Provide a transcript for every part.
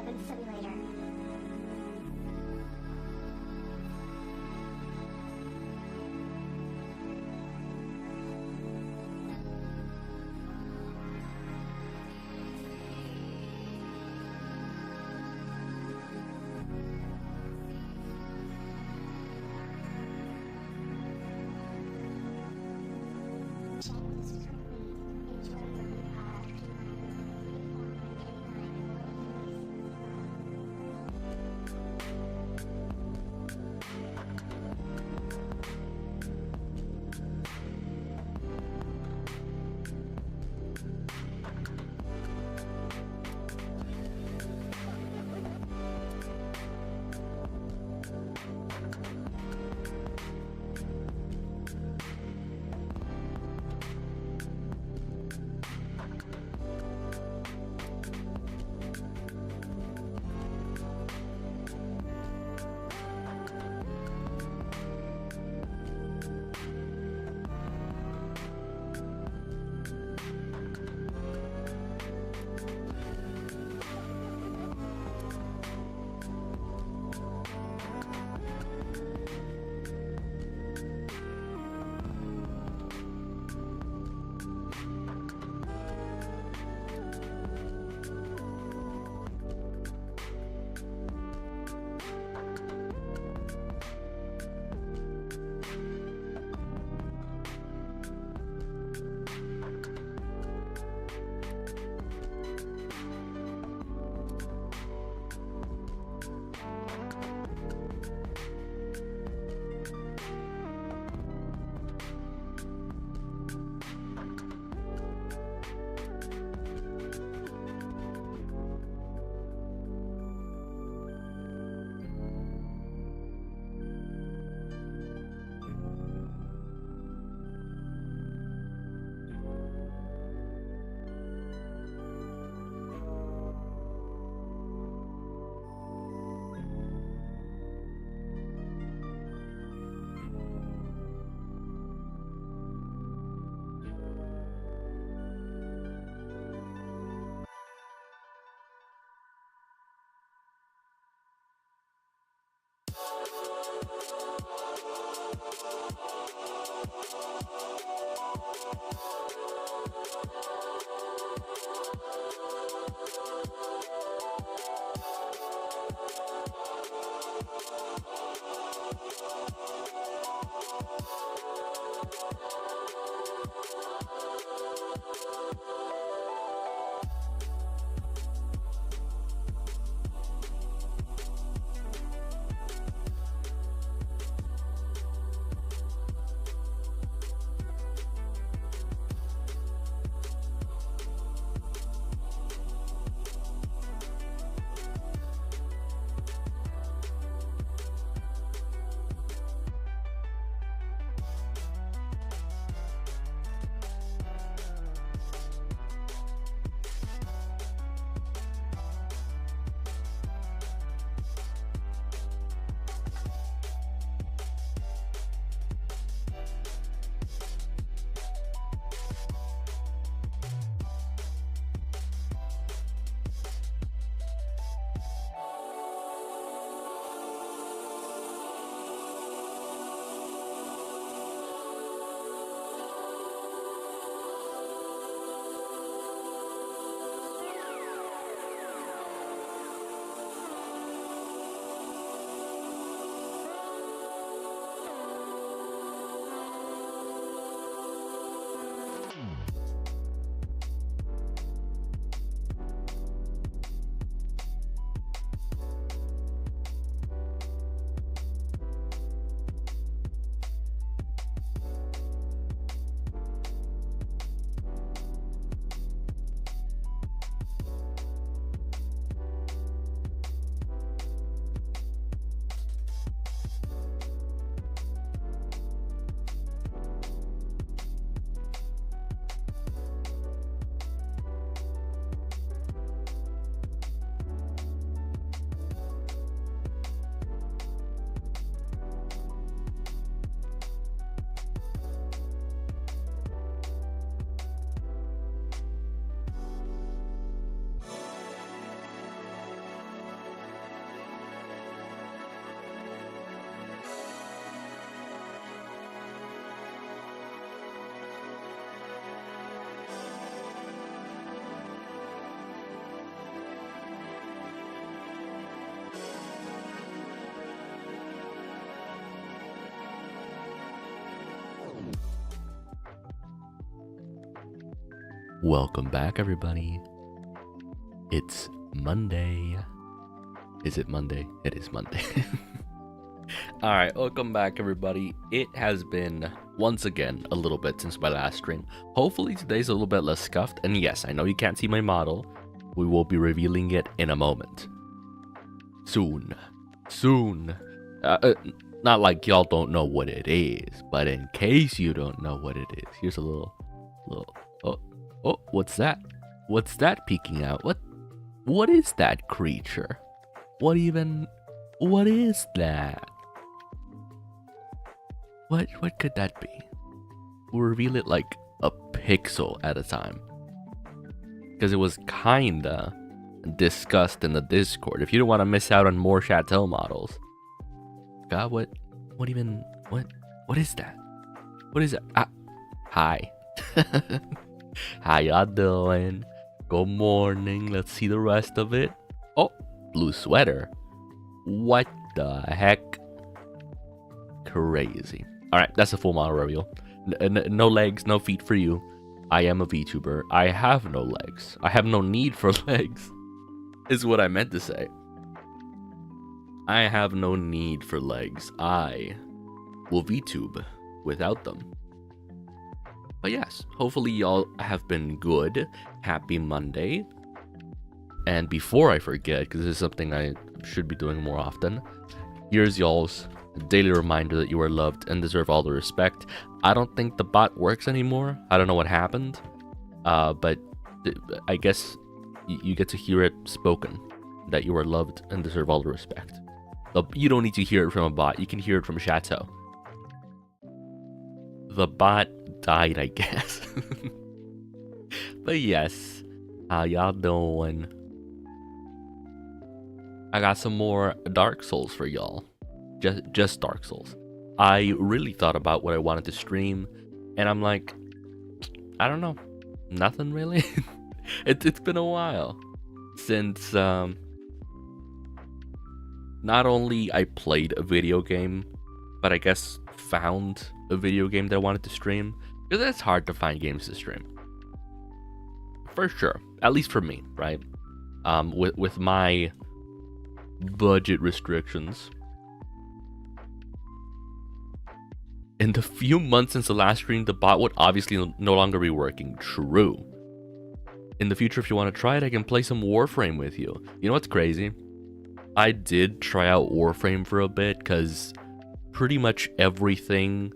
7 simulator. Welcome back, everybody. It's Monday. Is it Monday? It is Monday. Alright, welcome back, everybody. It has been, once again, a little bit since my last stream. Hopefully today's a little bit less scuffed. And yes, I know you can't see my model. We will be revealing it in a moment. Soon. Not like y'all don't know what it is, but in case you don't know what it is, here's a little oh, what's that? What's that peeking out? What is that creature? What is that? What could that be? We'll reveal it like a pixel at a time. Because it was kinda discussed in the Discord. If you don't want to miss out on more Chateau models. God, what is that? What is that? Hi. How y'all doing? Good morning. Let's see the rest of it. Oh, blue sweater. What the heck? Crazy. Alright, that's a full model reveal. No legs, no feet for you. I am a VTuber. I have no legs. I have no need for legs, is what I meant to say. I have no need for legs. I will VTube without them. But yes, hopefully y'all have been good. Happy Monday. And before I forget, because this is something I should be doing more often, here's y'all's daily reminder that you are loved and deserve all the respect. I don't think the bot works anymore. I don't know what happened. But I guess you get to hear it spoken, that you are loved and deserve all the respect. You don't need to hear it from a bot. You can hear it from Chateau. The bot died, I guess. But yes, how y'all doing? I got some more Dark Souls for y'all. Just Dark Souls. I really thought about what I wanted to stream, and I'm like, I don't know, nothing really. It's been a while since not only I played a video game, but I guess found a video game that I wanted to stream, because it's hard to find games to stream. For sure, at least for me, right? With my budget restrictions. In the few months since the last stream, the bot would obviously no longer be working. True. In the future, if you want to try it, I can play some Warframe with you. You know what's crazy? I did try out Warframe for a bit, because pretty much everything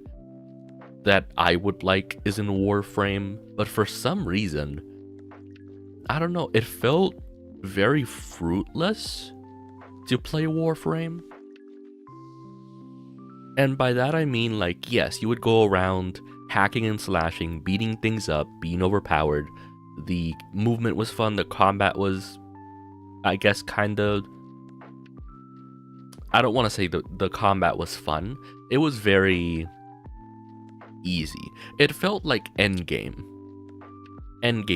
that I would like is in Warframe, but for some reason, I don't know, it felt very fruitless to play Warframe. And by that I mean, like, yes, you would go around hacking and slashing, beating things up, being overpowered. The movement was fun, the combat was, I guess, kind of, I don't want to say the combat was fun. It was very easy. It felt like endgame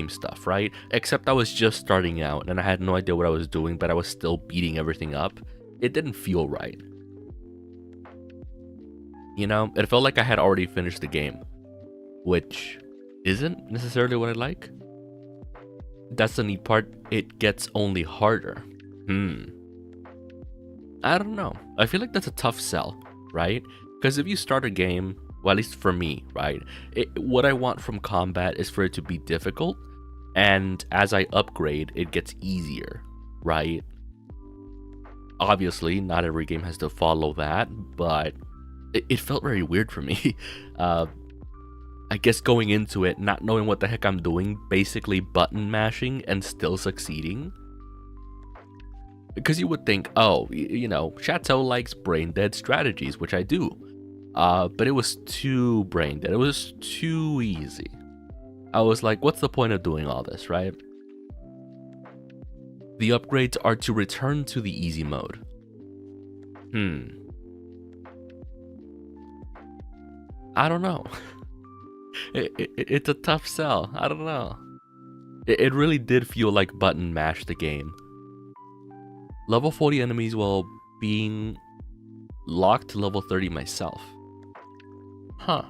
stuff, right? Except I was just starting out and I had no idea what I was doing, but I was still beating everything up. It didn't feel right. You know, it felt like I had already finished the game, which isn't necessarily what I like. That's the neat part. It gets only harder. I don't know. I feel like that's a tough sell, right? Because if you start a game, well, at least for me, right? What I want from combat is for it to be difficult, and as I upgrade, it gets easier, right? Obviously, not every game has to follow that, but it felt very weird for me. I guess going into it, not knowing what the heck I'm doing, basically button mashing and still succeeding. Because you would think, oh, you know, Chateau likes brain dead strategies, which I do. But it was too brain dead. It was too easy. I was like, what's the point of doing all this, right? The upgrades are to return to the easy mode. I don't know. It's a tough sell. I don't know. It really did feel like button mash the game. Level 40 enemies while being locked to level 30 myself. Huh.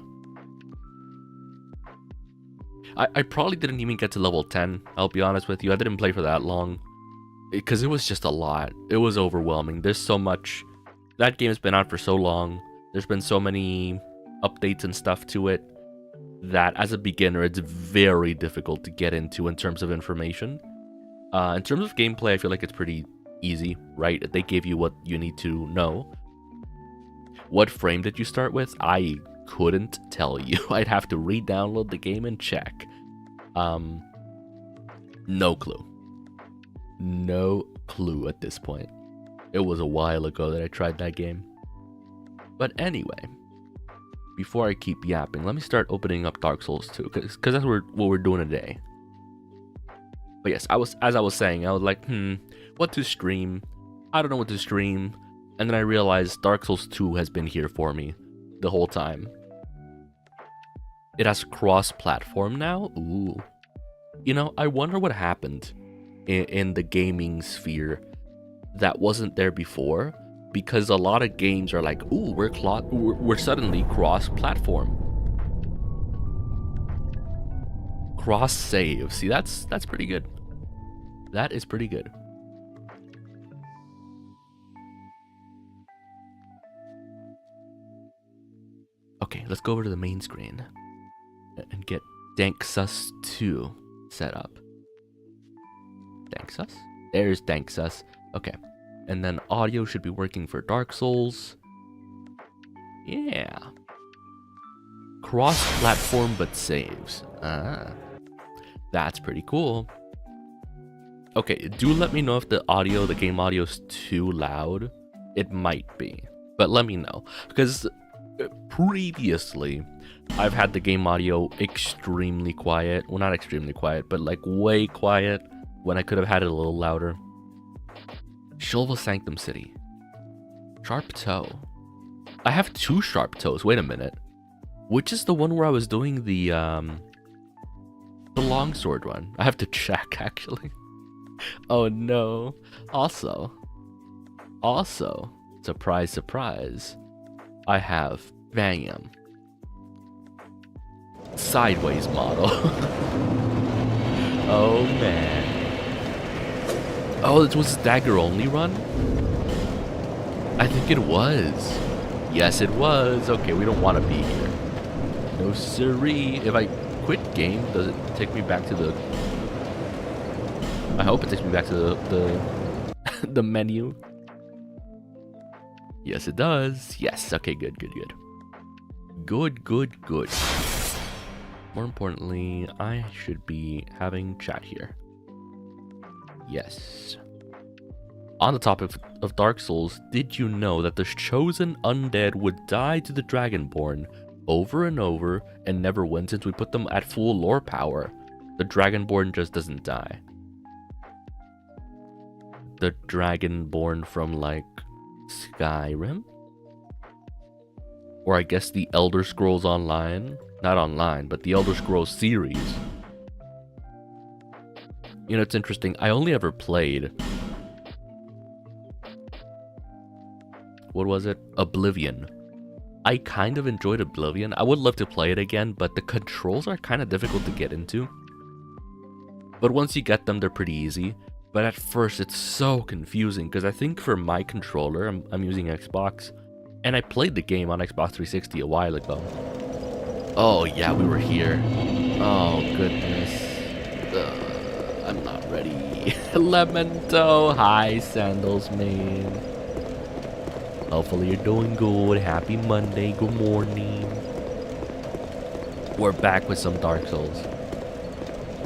I probably didn't even get to level 10, I'll be honest with you. I didn't play for that long. Because it was just a lot. It was overwhelming. There's so much. That game's been out for so long. There's been so many updates and stuff to it that as a beginner, it's very difficult to get into in terms of information. In terms of gameplay, I feel like it's pretty easy, right? They gave you what you need to know. What frame did you start with? I couldn't tell you. I'd have to re-download the game and check. No clue. No clue at this point. It was a while ago that I tried that game. But anyway, before I keep yapping, let me start opening up Dark Souls 2, because that's what we're doing today. But yes, as I was saying, I was like, what to stream? I don't know what to stream. And then I realized Dark Souls 2 has been here for me the whole time. It has cross-platform now? Ooh. You know, I wonder what happened in the gaming sphere that wasn't there before, because a lot of games are like, ooh, we're suddenly cross-platform. Cross-save. See, that's pretty good. That is pretty good. Okay, let's go over to the main screen and get Danksus 2 set up. Danksus? There's Danksus. Okay. And then audio should be working for Dark Souls. Yeah. Cross-platform but saves. Ah. That's pretty cool. Okay, do let me know if the game audio is too loud. It might be. But let me know. Because previously, I've had the game audio extremely quiet. Well, not extremely quiet, but like way quiet when I could have had it a little louder. Shulva Sanctum City. Sharp Toe. I have 2 Sharp Toes. Wait a minute. Which is the one where I was doing the longsword one? I have to check, actually. Oh no. Also, surprise, surprise, I have bam. Sideways model. Oh man. Oh, it was a dagger only run? I think it was. Yes, it was. Okay, we don't want to be here. No siree. If I quit game, does it take me back to the... I hope it takes me back to the menu. Yes, it does. Yes. Okay, good. Good. More importantly, I should be having chat here. Yes. On the topic of Dark Souls, did you know that the chosen undead would die to the Dragonborn over and over and never win since we put them at full lore power? The Dragonborn just doesn't die. The Dragonborn from, like, Skyrim? Or I guess the Elder Scrolls Online? Not online, but the Elder Scrolls series. You know, it's interesting. I only ever played... What was it? Oblivion. I kind of enjoyed Oblivion. I would love to play it again, but the controls are kind of difficult to get into. But once you get them, they're pretty easy. But at first, it's so confusing, because I think for my controller, I'm using Xbox, and I played the game on Xbox 360 a while ago. Oh yeah, we were here. Oh goodness. I'm not ready. Lemento. Hi, Sandals, man. Hopefully you're doing good. Happy Monday. Good morning. We're back with some Dark Souls.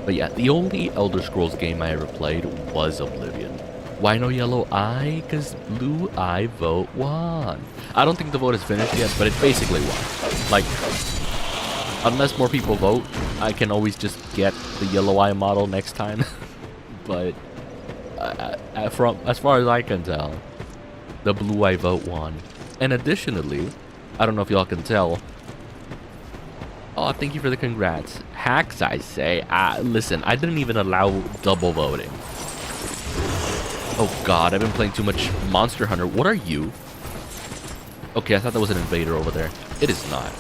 But yeah, the only Elder Scrolls game I ever played was Oblivion. Why no yellow eye? Because blue eye vote won. I don't think the vote is finished yet, but it basically won. Like, unless more people vote, I can always just get the yellow eye model next time. But as far as I can tell, the blue eye vote won. And additionally, I don't know if y'all can tell. Oh, thank you for the congrats. Hacks, I say. Listen, I didn't even allow double voting. Oh god, I've been playing too much Monster Hunter. What are you? Okay, I thought that was an invader over there. It is not.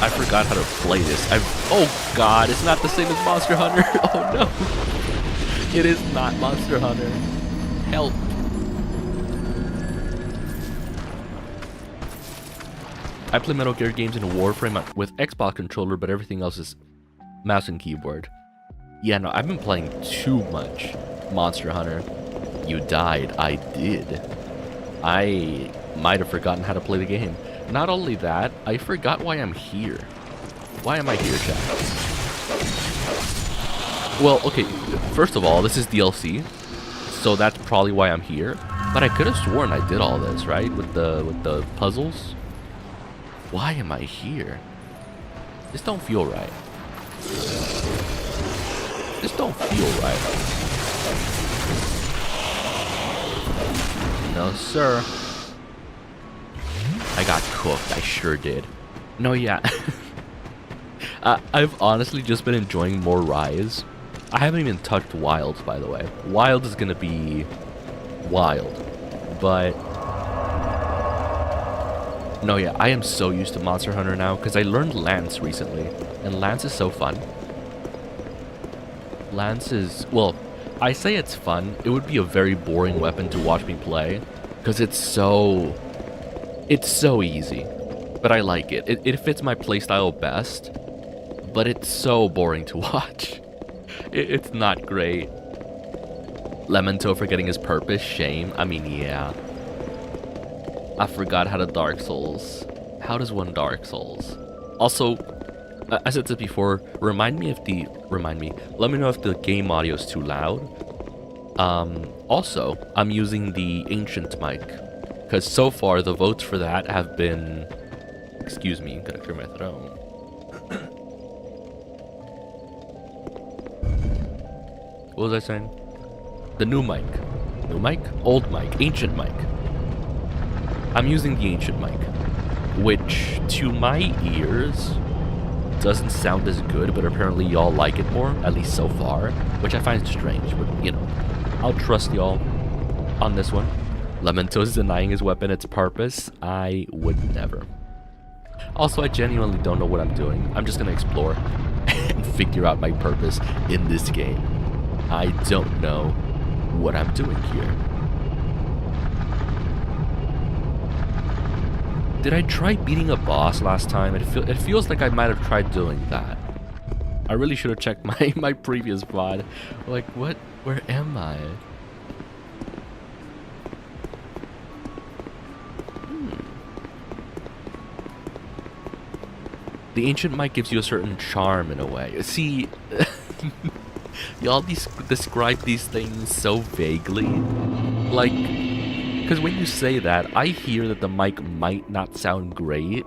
I forgot how to play this. Oh god, it's not the same as Monster Hunter. Oh no. It is not Monster Hunter. Help. I play Metal Gear games in Warframe with Xbox controller, but everything else is mouse and keyboard. Yeah, no, I've been playing too much Monster Hunter. You died. I did. I might have forgotten how to play the game. Not only that, I forgot why I'm here. Why am I here, chat? Well, okay, first of all, this is DLC, so that's probably why I'm here. But I could have sworn I did all this, right? With the puzzles. Why am I here? This don't feel right. This don't feel right. No, sir. I got cooked. I sure did. No, yeah. I've honestly just been enjoying more Rise. I haven't even touched Wild, by the way. Wild is gonna be wild. But no, yeah, I am so used to Monster Hunter now because I learned Lance recently, and Lance is so fun. Lance is, well, I say it's fun. It would be a very boring weapon to watch me play because it's so easy. But I like it. It fits my playstyle best, but it's so boring to watch. It's not great. Lemento forgetting his purpose, shame. I mean, yeah. I forgot how to Dark Souls. How does one Dark Souls? Also, I said this before, let me know if the game audio is too loud. Also, I'm using the Ancient mic, because so far the votes for that have been... Excuse me, I'm gonna clear my throat. What was I saying? The new mic. New mic? Old mic. Ancient mic. I'm using the Ancient mic, which to my ears doesn't sound as good, but apparently y'all like it more, at least so far, which I find strange, but you know, I'll trust y'all on this one. Lemento is denying his weapon its purpose. I would never. Also, I genuinely don't know what I'm doing. I'm just gonna explore and figure out my purpose in this game. I don't know what I'm doing here. Did I try beating a boss last time? It feels like I might have tried doing that. I really should have checked my previous VOD. Like, what? Where am I? The Ancient mic gives you a certain charm in a way. See, y'all describe these things so vaguely. Like, because when you say that, I hear that the mic might not sound great,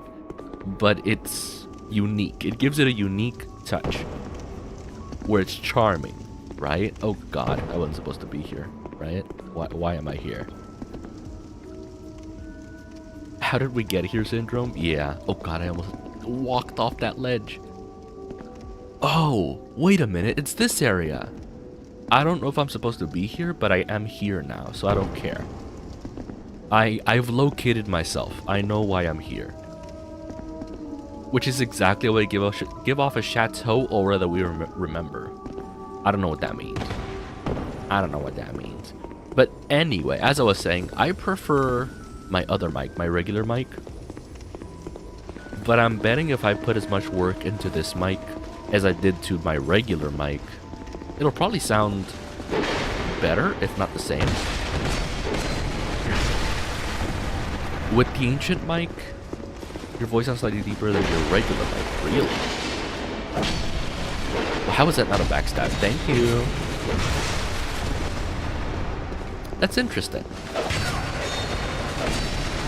but it's unique. It gives it a unique touch, where it's charming, right? Oh god, I wasn't supposed to be here, right? Why am I here? How did we get here, Syndrome? Yeah. Oh god, I almost walked off that ledge. Oh, wait a minute, it's this area. I don't know if I'm supposed to be here, but I am here now, so I don't care. I've located myself. I know why I'm here. Which is exactly what I give off a Chateau aura that we remember. I don't know what that means. I don't know what that means. But anyway, as I was saying, I prefer my other mic, my regular mic. But I'm betting if I put as much work into this mic as I did to my regular mic, it'll probably sound better, if not the same. With the Ancient mic, your voice sounds slightly deeper than your regular mic. Really? Well, how is that not a backstab? Thank you. That's interesting.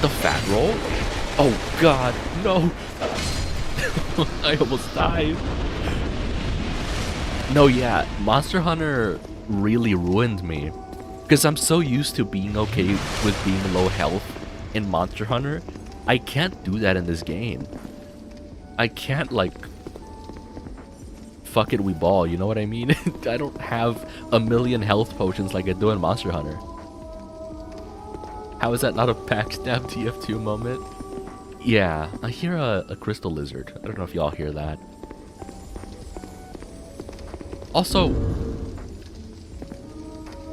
The fat roll? Oh god, no. I almost died. No, yeah, Monster Hunter really ruined me. Because I'm so used to being okay with being low health in Monster Hunter. I can't do that in this game. I can't, like, fuck it, we ball, you know what I mean? I don't have a million health potions like I do in Monster Hunter. How is that not a backstab TF2 moment? Yeah, I hear a crystal lizard. I don't know if y'all hear that. Also,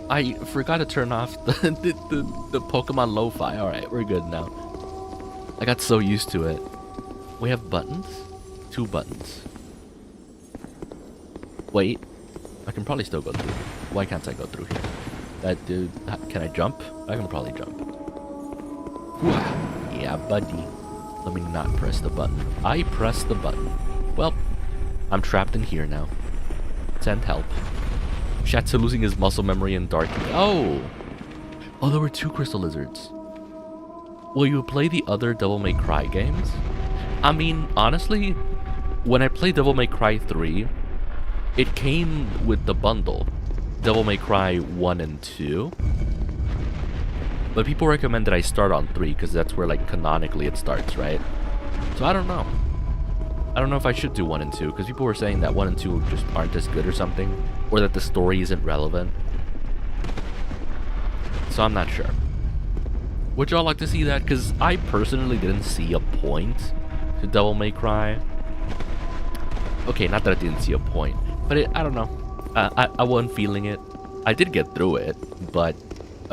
I forgot to turn off the Pokemon lo-fi. Alright, we're good now. I got so used to it. We have buttons? 2 buttons. Wait, I can probably still go through. Why can't I go through here? That dude, can I jump? I can probably jump. Yeah, buddy. Let me not press the button. I pressed the button. Well, I'm trapped in here now. Send help. Chateau losing his muscle memory in darkness. Oh! Oh, there were 2 crystal lizards. Will you play the other Devil May Cry games? I mean, honestly, when I played Devil May Cry 3, it came with the bundle. Devil May Cry 1 and 2. But people recommend that I start on 3, because that's where, like, canonically it starts, right? So I don't know. I don't know if I should do 1 and 2, because people were saying that 1 and 2 just aren't as good or something, or that the story isn't relevant. So I'm not sure. Would y'all like to see that? Because I personally didn't see a point to Devil May Cry. Okay, not that I didn't see a point, but I don't know. I wasn't feeling it. I did get through it, but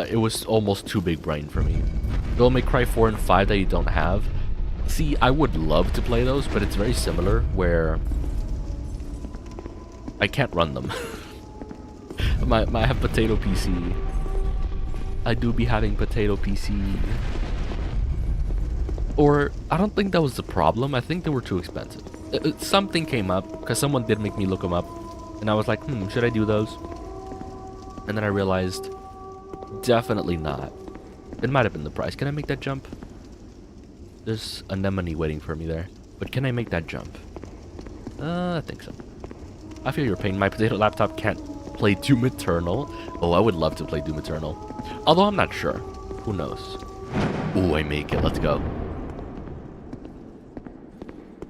it was almost too big brain for me. Devil May Cry 4 and 5 that you don't have. See, I would love to play those, but it's very similar, where I can't run them. I have potato PC. I do be having potato PC. Or, I don't think that was the problem. I think they were too expensive. Something came up, because someone did make me look them up. And I was like, should I do those? And then I realized, definitely not. It might have been the price. Can I make that jump? There's an anemone waiting for me there. But can I make that jump? I think so. I feel your pain. My potato laptop can't play Doom Eternal. Oh, I would love to play Doom Eternal. Although I'm not sure. Who knows? Ooh, I make it. Let's go.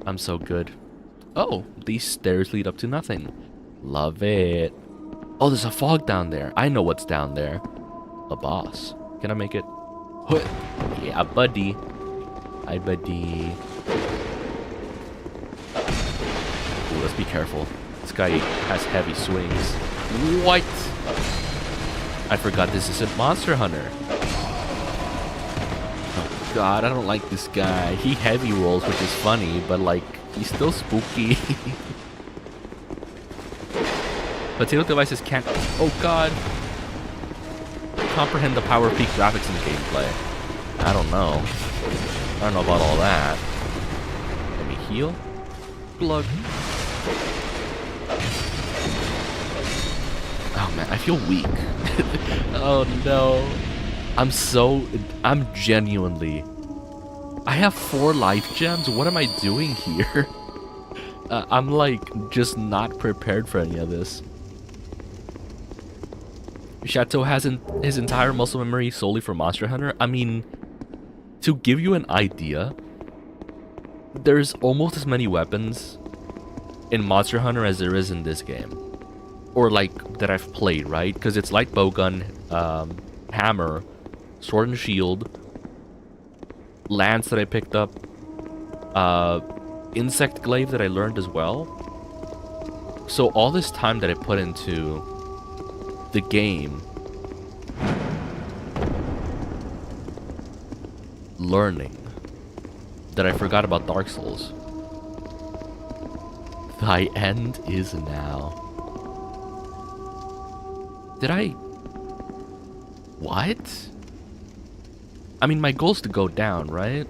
I'm so good. Oh, these stairs lead up to nothing. Love it. Oh, there's a fog down there. I know what's down there. A boss. Can I make it? Yeah, buddy. Hi, buddy. Ooh, let's be careful. This guy has heavy swings. What? I forgot this isn't Monster Hunter. Oh god, I don't like this guy. He heavy rolls, which is funny, but like, he's still spooky. Potato devices can't... Oh god. Comprehend the power peak graphics in the gameplay. I don't know. I don't know about all that. Let me heal. Glug. Oh man, I feel weak. Oh no. I'm genuinely... I have 4 life gems? What am I doing here? I'm like, just not prepared for any of this. Chateau has his entire muscle memory solely for Monster Hunter. I mean, to give you an idea, there's almost as many weapons in Monster Hunter as there is in this game. Or like, that I've played, right? Because it's light bowgun, hammer, sword and shield, lance that I picked up, insect glaive that I learned as well. So all this time that I put into the game learning that I forgot about Dark Souls. Thy end is now. Did I... What? I mean, my goal's to go down, right?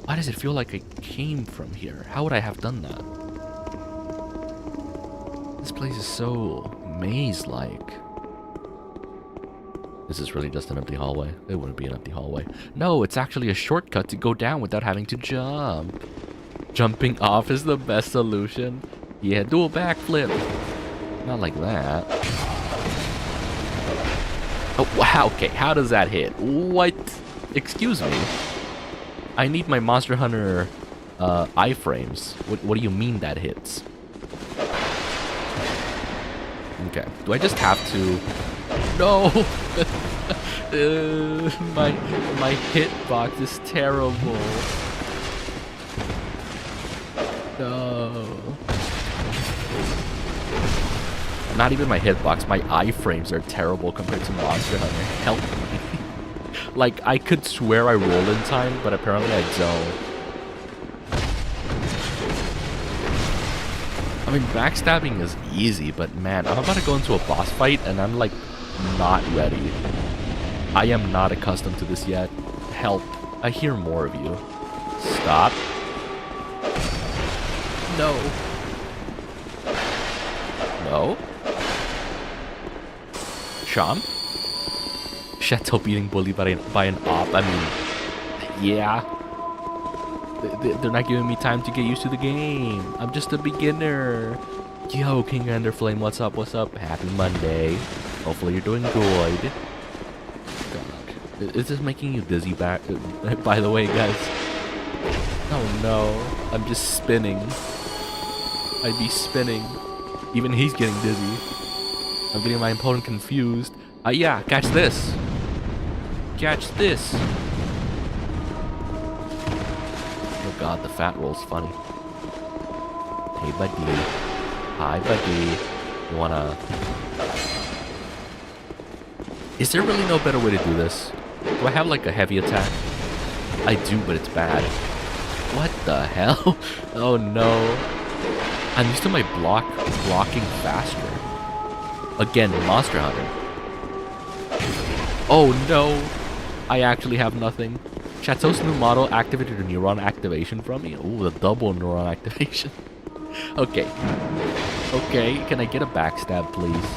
Why does it feel like I came from here? How would I have done that? This place is so maze-like. Is this really just an empty hallway? It wouldn't be an empty hallway. No, it's actually a shortcut to go down without having to jump. Jumping off is the best solution. Yeah, do a backflip. Not like that. Oh, wow, okay, how does that hit? What? Excuse me. I need my Monster Hunter iframes. What do you mean that hits? Okay, do I just have to No! My hitbox is terrible. No. Not even my hitbox, my iframes are terrible compared to Monster Hunter. Help me. Like, I could swear I roll in time, but apparently I don't. I mean, backstabbing is easy, but man, I'm about to go into a boss fight and I'm like, not ready. I am not accustomed to this yet. Help. I hear more of you. Stop. No. No. Chomp. Chateau beating bully by an op. I mean, yeah. They're not giving me time to get used to the game. I'm just a beginner. Yo, King Enderflame, what's up? What's up? Happy Monday. Hopefully you're doing good. God. Is this making you dizzy back? By the way, guys. Oh no. I'm just spinning. I'd be spinning. Even he's getting dizzy. I'm getting my opponent confused. Yeah, catch this. Catch this. Oh god, the fat roll's funny. Hey buddy. Hi buddy. You wanna... Is there really no better way to do this? Do I have like a heavy attack? I do, but it's bad. What the hell? Oh no. I'm used to my blocking faster. Again, Monster Hunter. Oh no. I actually have nothing. Chateau's new model activated a neuron activation from me. Ooh, the double neuron activation. Okay. Okay, can I get a backstab, please?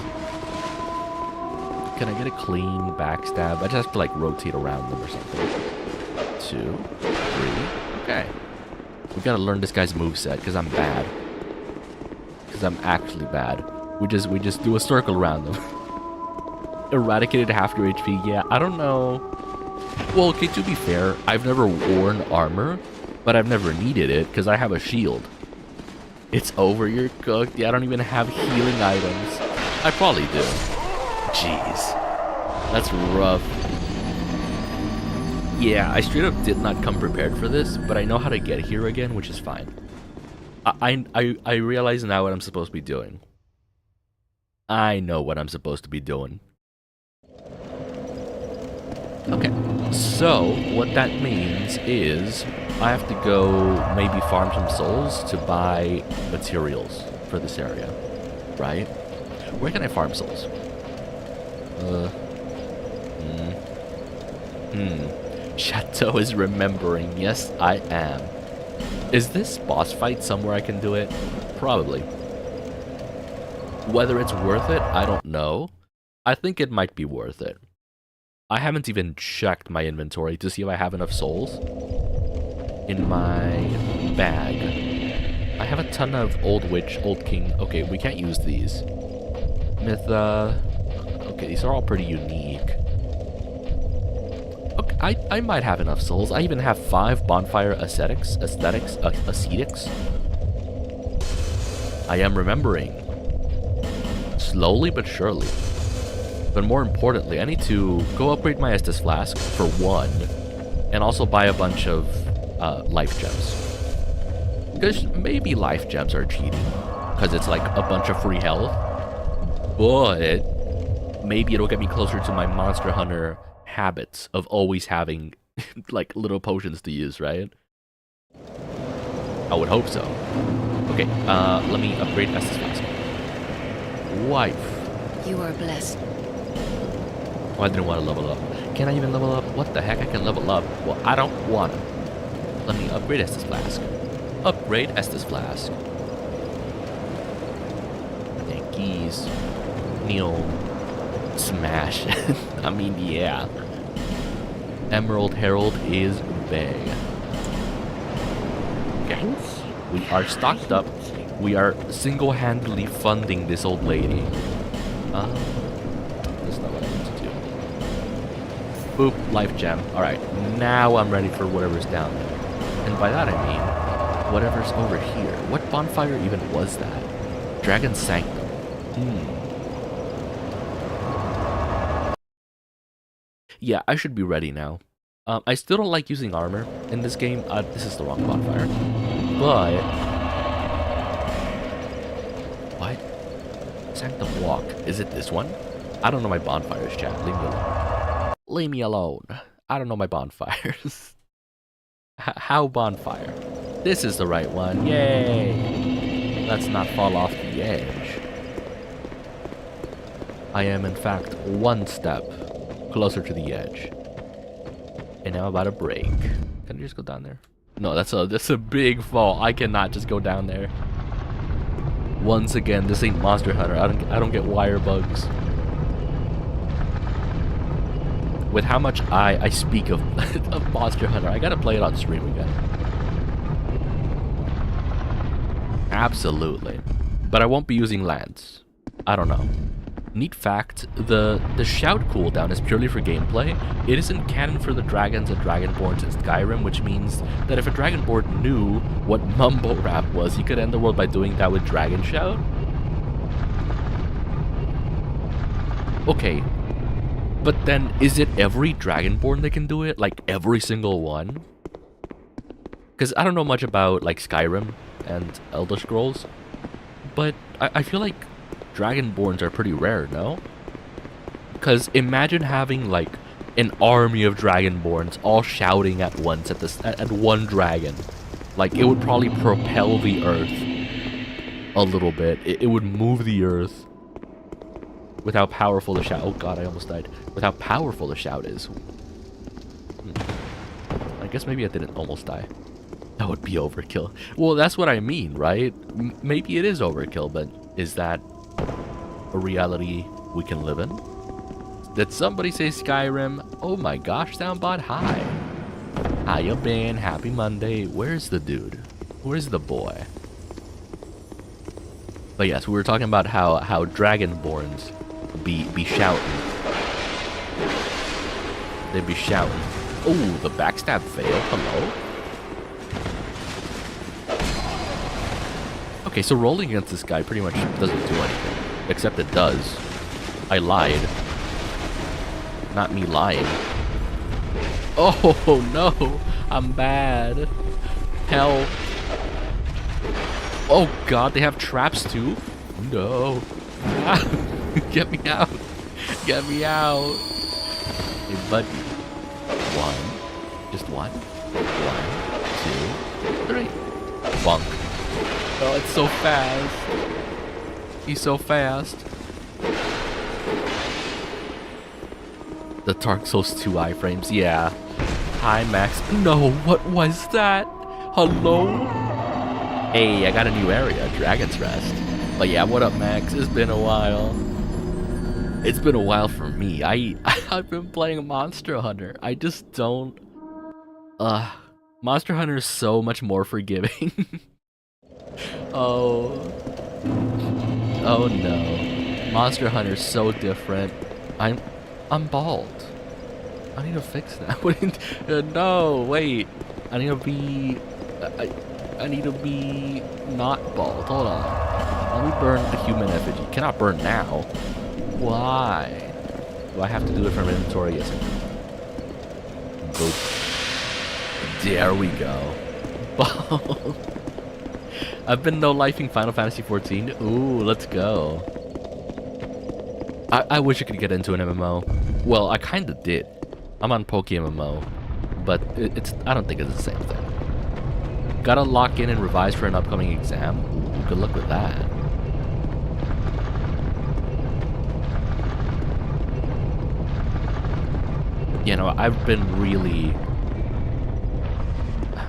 Can I get a clean backstab? I just have to, like, rotate around them or something. 2, 3. Okay. We gotta learn this guy's moveset, because I'm bad. Because I'm actually bad. We just do a circle around them. Eradicated half your HP. Yeah, I don't know. Well, okay, to be fair, I've never worn armor, but I've never needed it because I have a shield. It's over, you're cooked. Yeah, I don't even have healing items. I probably do. Jeez. That's rough. Yeah, I straight up did not come prepared for this, but I know how to get here again, which is fine. I realize now what I'm supposed to be doing. I know what I'm supposed to be doing. Okay, so what that means is I have to go maybe farm some souls to buy materials for this area, right? Where can I farm souls? Chateau is remembering. Yes, I am. Is this boss fight somewhere I can do it? Probably. Whether it's worth it, I don't know. I think it might be worth it. I haven't even checked my inventory to see if I have enough souls in my bag. I have a ton of Old Witch, Old King. Okay, we can't use these. Okay, these are all pretty unique. Okay, I might have enough souls. I even have 5 Bonfire Ascetics. I am remembering. Slowly but surely. But more importantly, I need to go upgrade my Estus Flask for 1, and also buy a bunch of life gems. Because maybe life gems are cheating, because it's like a bunch of free health. But maybe it'll get me closer to my Monster Hunter habits of always having like little potions to use, right? I would hope so. Okay, let me upgrade Estus Flask. Wife. You are blessed. Oh, I didn't want to level up. Can I even level up? What the heck? I can level up. Well, I don't want to. Let me upgrade Estus Flask. Upgrade Estus Flask. Yankees. Neil. Smash. I mean, yeah. Emerald Herald is big. Okay. We are stocked up. We are single-handedly funding this old lady. That's not what I need to do. Boop, life gem. Alright, now I'm ready for whatever's down there. And by that I mean, whatever's over here. What bonfire even was that? Dragon Sanctum. Yeah, I should be ready now. I still don't like using armor in this game. This is the wrong bonfire. But... What? Sanctum Walk. Is it this one? I don't know my bonfires, chat. Leave me alone. Leave me alone. I don't know my bonfires. How bonfire? This is the right one. Yay! Let's not fall off the edge. I am, in fact, one step closer to the edge. And I'm about to break. Can I just go down there? No, that's a big fall. I cannot just go down there. Once again, this ain't Monster Hunter. I don't get wire bugs. With how much I speak of, of Monster Hunter, I gotta play it on stream again. Absolutely. But I won't be using lands. I don't know. Neat fact, the shout cooldown is purely for gameplay. It isn't canon for the dragons and dragonborns in Skyrim, which means that if a dragonborn knew what mumble rap was, he could end the world by doing that with dragon shout. Okay. But then, is it every dragonborn that can do it? Like, every single one? Because I don't know much about, like, Skyrim and Elder Scrolls. But I feel like dragonborns are pretty rare, no? Because imagine having, like, an army of dragonborns all shouting at once at one dragon. Like, it would probably propel the earth a little bit. It would move the earth. With how powerful the shout... Oh god, I almost died. With how powerful the shout is. I guess maybe I didn't almost die. That would be overkill. Well, that's what I mean, right? Maybe it is overkill, but is that a reality we can live in? Did somebody say Skyrim? Oh my gosh, Soundbot, hi. How you been? Happy Monday. Where's the dude? Where's the boy? But yes, we were talking about how dragonborns be shouting. They be shouting. Oh, the backstab failed. Hello. Okay, so rolling against this guy pretty much doesn't do anything. Except it does. I lied. Not me lying. Oh no, I'm bad. Help. Oh god, they have traps too? No. Get me out. Get me out. Hey, buddy. One. Just one. 1, 2, 3. Bonk. Oh, it's so fast. He's so fast. The Dark Souls 2 iframes. Yeah. Hi, Max. No, what was that? Hello? Hey, I got a new area. Dragon's Rest. But yeah, what up, Max? It's been a while. It's been a while for me. I've been playing Monster Hunter. I just don't... Monster Hunter is so much more forgiving. Oh. Oh no. Monster Hunter is so different. I'm bald. I need to fix that. No, wait. I need to be... I need to be not bald. Hold on. Let me burn the human effigy. Cannot burn now. Why? Do I have to do it from inventory? Yes, I do. Boop. There we go. Bald. I've been no-lifing Final Fantasy 14. Ooh, let's go. I wish I could get into an MMO. Well, I kinda did. I'm on PokeMMO, but I don't think it's the same thing. Gotta lock in and revise for an upcoming exam. Ooh, good luck with that. You know, I've been really...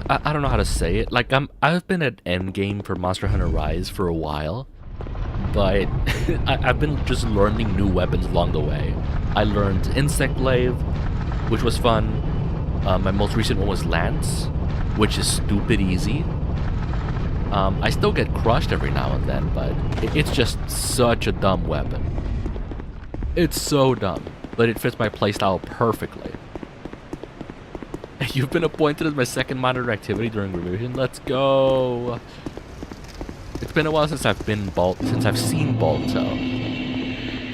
I don't know how to say it. Like, I've been at endgame for Monster Hunter Rise for a while, but I've been just learning new weapons along the way. I learned Insect Glaive, which was fun. My most recent one was Lance, which is stupid easy. I still get crushed every now and then, but it's just such a dumb weapon. It's so dumb, but it fits my playstyle perfectly. You've been appointed as my second monitor activity during revision. Let's go. It's been a while since I've been since I've seen Balto.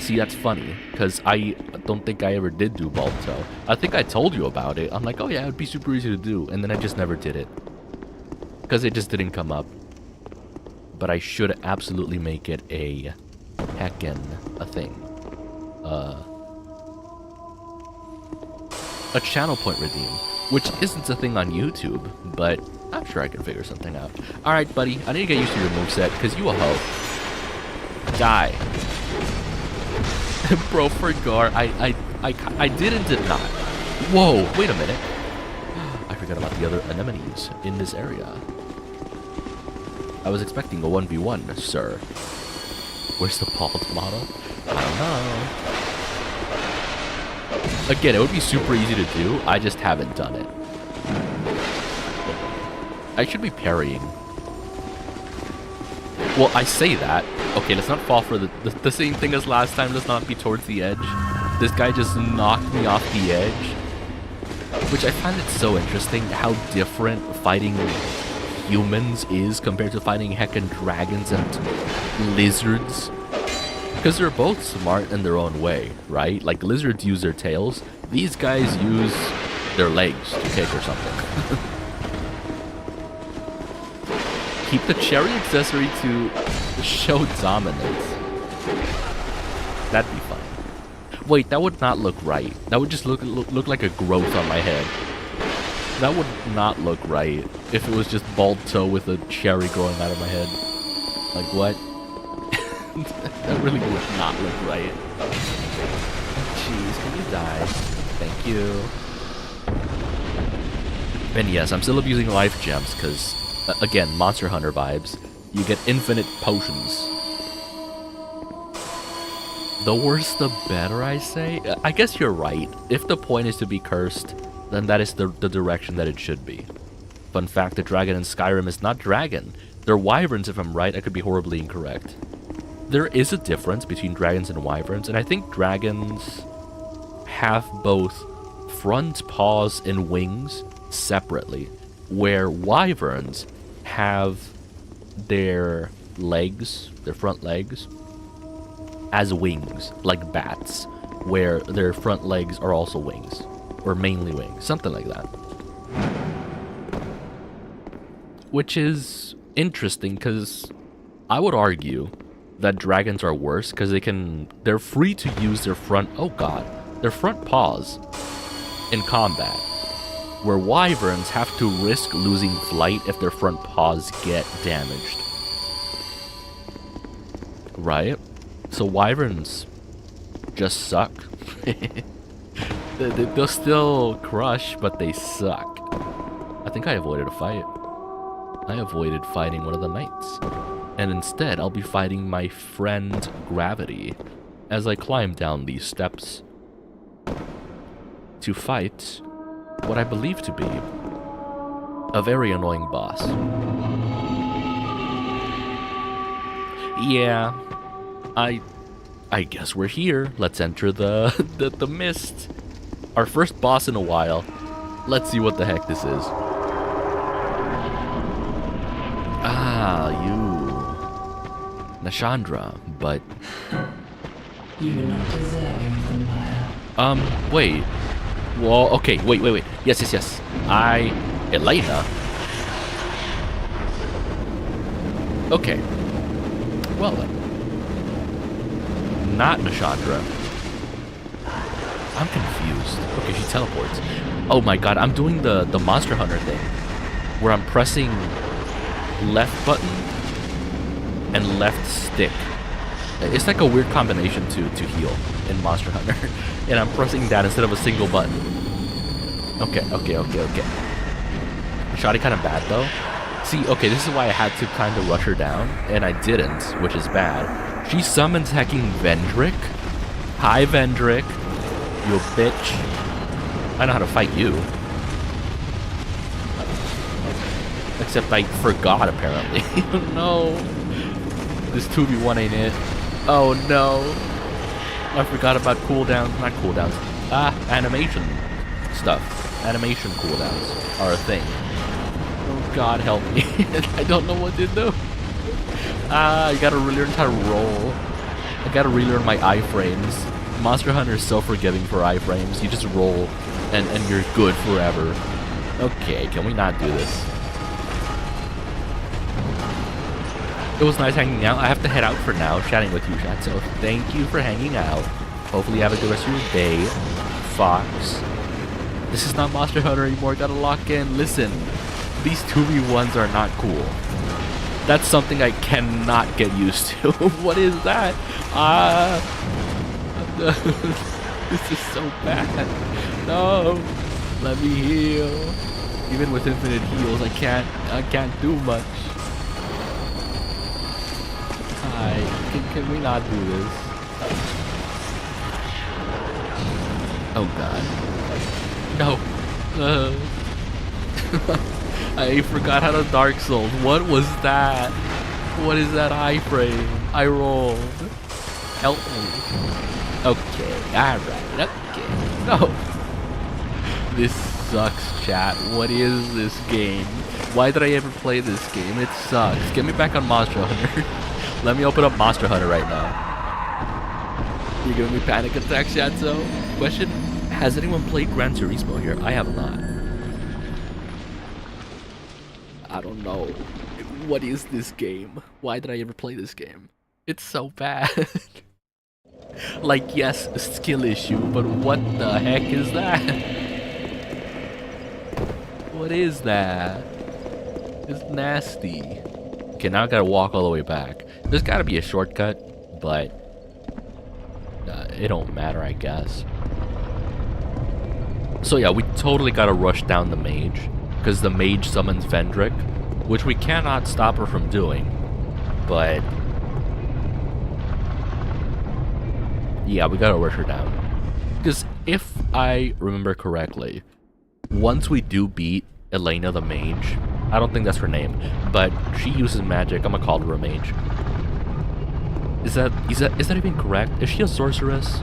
See, that's funny, because I don't think I ever did do bald toe. I think I told you about it. I'm like, oh yeah, it would be super easy to do, and then I just never did it. Because it just didn't come up. But I should absolutely make it a a thing. A channel point redeem, which isn't a thing on YouTube, but I'm sure I can figure something out. Alright, buddy, I need to get used to your moveset, because you a hoe. Die. Bro, forgot. I did and did not. Whoa, wait a minute. I forgot about the other anemones in this area. I was expecting a 1v1, sir. Where's the bald model? I don't know. Again, it would be super easy to do. I just haven't done it. I should be parrying. Well, I say that. Okay, let's not fall for the same thing as last time. Let's not be towards the edge. This guy just knocked me off the edge. Which I find it so interesting how different fighting humans is compared to fighting heckin' dragons and lizards. Because they're both smart in their own way, right? Like, lizards use their tails. These guys use their legs to kick or something. Keep the cherry accessory to show dominance. That'd be fun. Wait, that would not look right. That would just look like a growth on my head. That would not look right if it was just bald toe with a cherry growing out of my head. Like, what? That really would not look right. Jeez, can you die? Thank you. And yes, I'm still abusing life gems because, again, Monster Hunter vibes. You get infinite potions. The worse the better, I say. I guess you're right. If the point is to be cursed, then that is the direction that it should be. Fun fact, the dragon in Skyrim is not dragon. They're wyverns, if I'm right. I could be horribly incorrect. There is a difference between dragons and wyverns, and I think dragons have both front paws and wings separately, where wyverns have their legs, their front legs, as wings, like bats, where their front legs are also wings, or mainly wings, something like that. Which is interesting, because I would argue that dragons are worse, because they're free to use their front paws in combat, where wyverns have to risk losing flight if their front paws get damaged. Right? So wyverns just suck. They'll still crush, but they suck. I think I avoided a fight. I avoided fighting one of the knights. And instead, I'll be fighting my friend Gravity as I climb down these steps to fight what I believe to be a very annoying boss. Yeah, I guess we're here. Let's enter the mist. Our first boss in a while. Let's see what the heck this is. Ah, you, Nashandra, but You do not deserve the fire. Wait. Well, okay, wait. Yes. Elena. Okay. Well then. Not Nashandra. I'm confused. Okay, she teleports. Oh my god, I'm doing the Monster Hunter thing. Where I'm pressing left button and left stick. It's like a weird combination to heal in Monster Hunter. And I'm pressing that instead of a single button. Okay. Shotty kind of bad though. See, okay, this is why I had to kind of rush her down, and I didn't, which is bad. She summons hacking Vendrick. Hi, Vendrick. You bitch. I know how to fight you. Except I forgot, apparently. No. This 2v1 ain't it. Oh, no. I forgot about cooldowns. Not cooldowns. Animation stuff. Animation cooldowns are a thing. Oh, God help me. I don't know what to do. You gotta learn how to roll I gotta relearn my iframes. Monster Hunter is so forgiving for iframes. You just roll and you're good forever. Okay, can we not do this? It was nice hanging out. I have to head out for now, chatting with you, Chateau. Thank you for hanging out. Hopefully you have a good rest of your day, Fox. This is not Monster Hunter anymore. Gotta lock in. Listen, these 2v1s are not cool. That's something I cannot get used to. What is that? This is so bad. No, let me heal. Even with infinite heals, I can't do much. Can we not do this? Oh god. No. I forgot how to Dark Souls. What was that? What is that iframe? I rolled. Help me. Okay, alright, okay. No. This sucks, chat. What is this game? Why did I ever play this game? It sucks. Get me back on Monster Hunter. Let me open up Monster Hunter right now. You're giving me panic attacks, Chateau? Question, has anyone played Gran Turismo here? I have not. I don't know. What is this game? Why did I ever play this game? It's so bad. Like, yes, a skill issue, but what the heck is that? What is that? It's nasty. Okay, now I gotta walk all the way back. There's gotta be a shortcut, but it don't matter, I guess. So yeah, we totally gotta rush down the mage, because the mage summons Vendrick, which we cannot stop her from doing, but yeah, we gotta rush her down. Because if I remember correctly, once we do beat Elena the mage, I don't think that's her name, but she uses magic. I'm gonna call her a mage. Is that even correct? Is she a sorceress?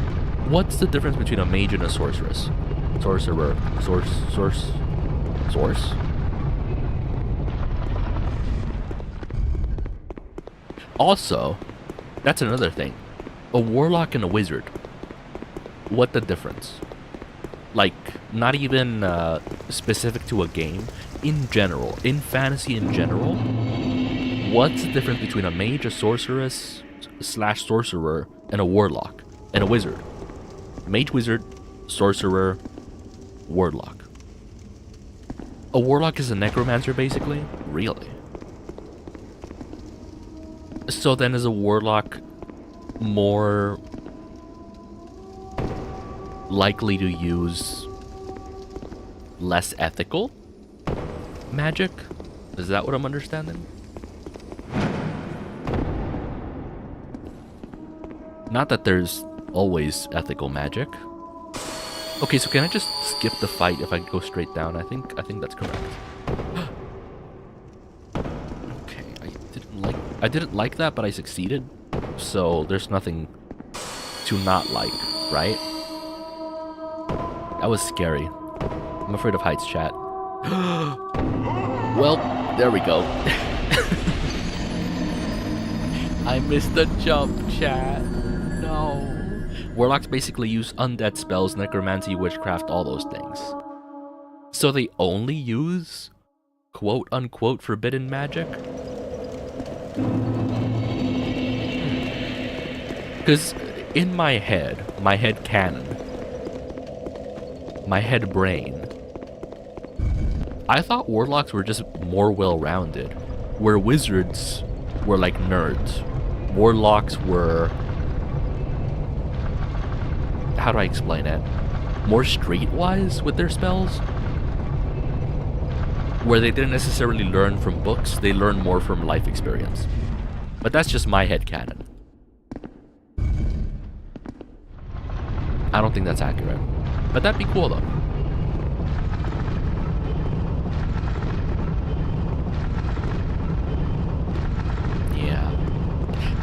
What's the difference between a mage and a sorceress? Sorcerer. Source? Also, that's another thing. A warlock and a wizard. What the difference? Like, not even specific to a game. In general, in fantasy in general, what's the difference between a mage, a sorceress / sorcerer, and a warlock and a wizard? Mage, wizard, sorcerer, warlock. A warlock is a necromancer, basically? Really? So then is a warlock more likely to use less ethical magic? Is that what I'm understanding? Not that there's always ethical magic. Okay, so can I just skip the fight if I go straight down? I think that's correct. Okay, I didn't like that, but I succeeded. So there's nothing to not like, right? That was scary. I'm afraid of heights, chat. Well, there we go. I missed the jump, chat. No. Warlocks basically use undead spells, necromancy, witchcraft, all those things. So they only use quote-unquote forbidden magic? Because in my head canon, my head brain, I thought warlocks were just more well-rounded, where wizards were like nerds. Warlocks were, how do I explain it? More streetwise with their spells? Where they didn't necessarily learn from books, they learned more from life experience. But that's just my headcanon. I don't think that's accurate. But that'd be cool though. Yeah.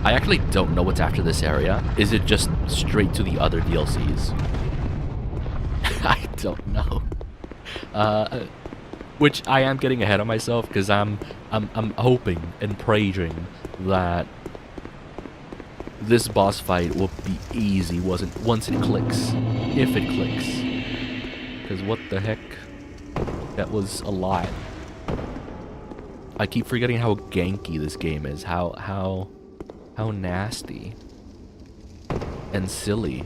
I actually don't know what's after this area. Is it just straight to the other DLCs? I don't know. Which I am getting ahead of myself because I'm hoping and praying that this boss fight will be easy once it clicks. If it clicks. Because what the heck? That was a lot. I keep forgetting how ganky this game is. How nasty and silly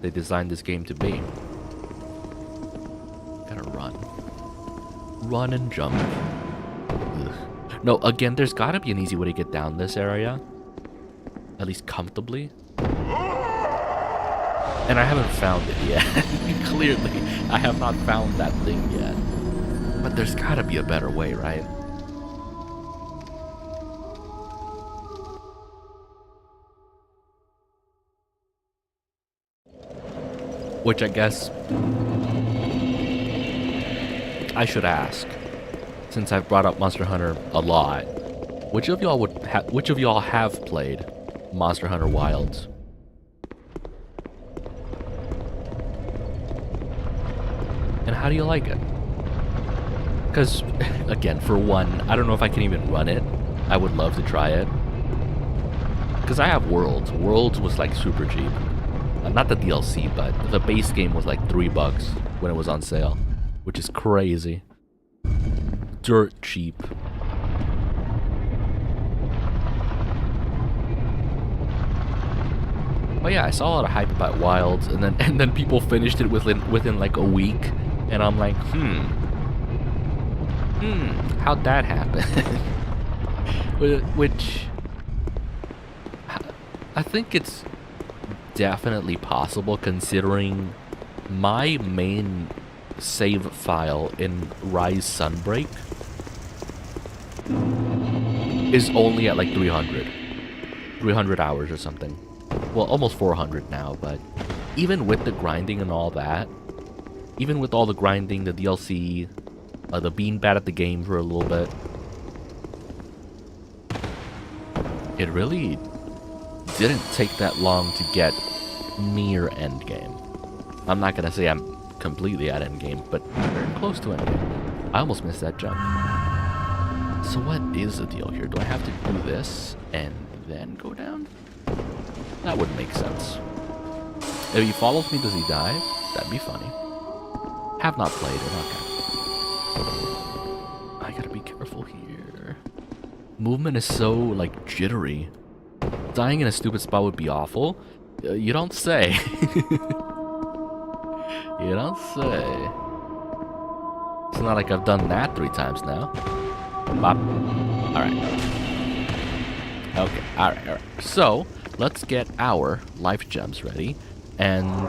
they designed this game to be. Gotta run. Run and jump. Ugh. No, again, there's gotta be an easy way to get down this area. At least comfortably. And I haven't found it yet. Clearly, I have not found that thing yet. But there's gotta be a better way, right? Which I guess I should ask, since I've brought up Monster Hunter a lot. Which of y'all have played Monster Hunter Wilds? And how do you like it? Because, again, for one, I don't know if I can even run it. I would love to try it. Because I have Worlds. Worlds was like super cheap. Not the DLC, but the base game was like $3 when it was on sale. Which is crazy. Dirt cheap. But yeah, I saw a lot of hype about Wilds, and then people finished it within like a week, and I'm like, how'd that happen? Which I think it's definitely possible, considering my main save file in Rise Sunbreak is only at like 300 hours or something. Well, almost 400 now, but even with the grinding and all that, even with all the grinding, the DLC, the being bad at the game for a little bit, it really didn't take that long to get near endgame. I'm not gonna say I'm completely at endgame, but very close to endgame. I almost missed that jump. So what is the deal here? Do I have to do this and then go down? That wouldn't make sense. If he follows me, does he die? That'd be funny. Have not played it, okay. I gotta be careful here. Movement is so, like, jittery. Dying in a stupid spot would be awful. You don't say. You don't say. It's not like I've done that 3 times now. Bop. Alright. Okay, alright. So, let's get our life gems ready. And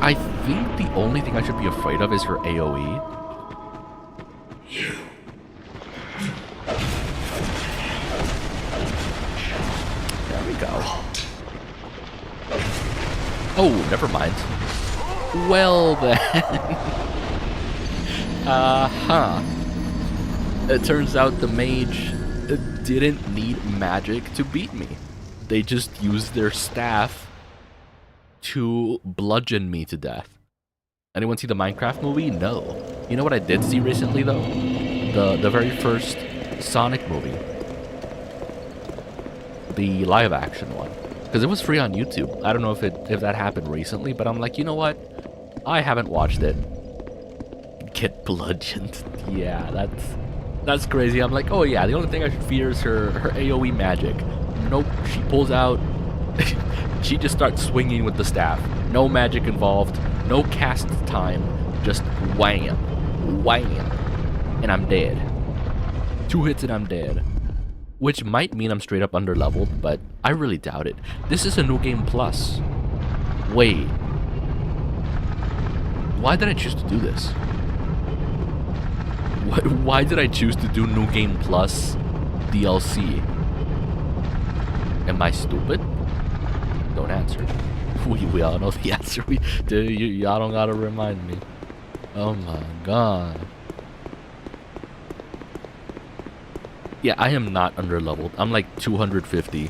I think the only thing I should be afraid of is her AoE. There we go. Oh, never mind. Well then. It turns out the mage didn't need magic to beat me. They just used their staff to bludgeon me to death. Anyone see the Minecraft movie? No. You know what I did see recently though? The very first Sonic movie. The live action one. Because it was free on YouTube. I don't know if that happened recently, but I'm like, you know what? I haven't watched it. Get bludgeoned. Yeah, that's crazy. I'm like, oh yeah, the only thing I should fear is her AoE magic. Nope, she pulls out. She just starts swinging with the staff. No magic involved. No cast time. Just wham. Wham. And I'm dead. 2 hits and I'm dead. Which might mean I'm straight up underleveled, but I really doubt it. This is a New Game Plus. Wait. Why did I choose to do this? Why did I choose to do New Game Plus DLC? Am I stupid? Don't answer. We all know the answer. Y'all don't gotta remind me. Oh my god. Yeah, I am not underleveled. I'm like 250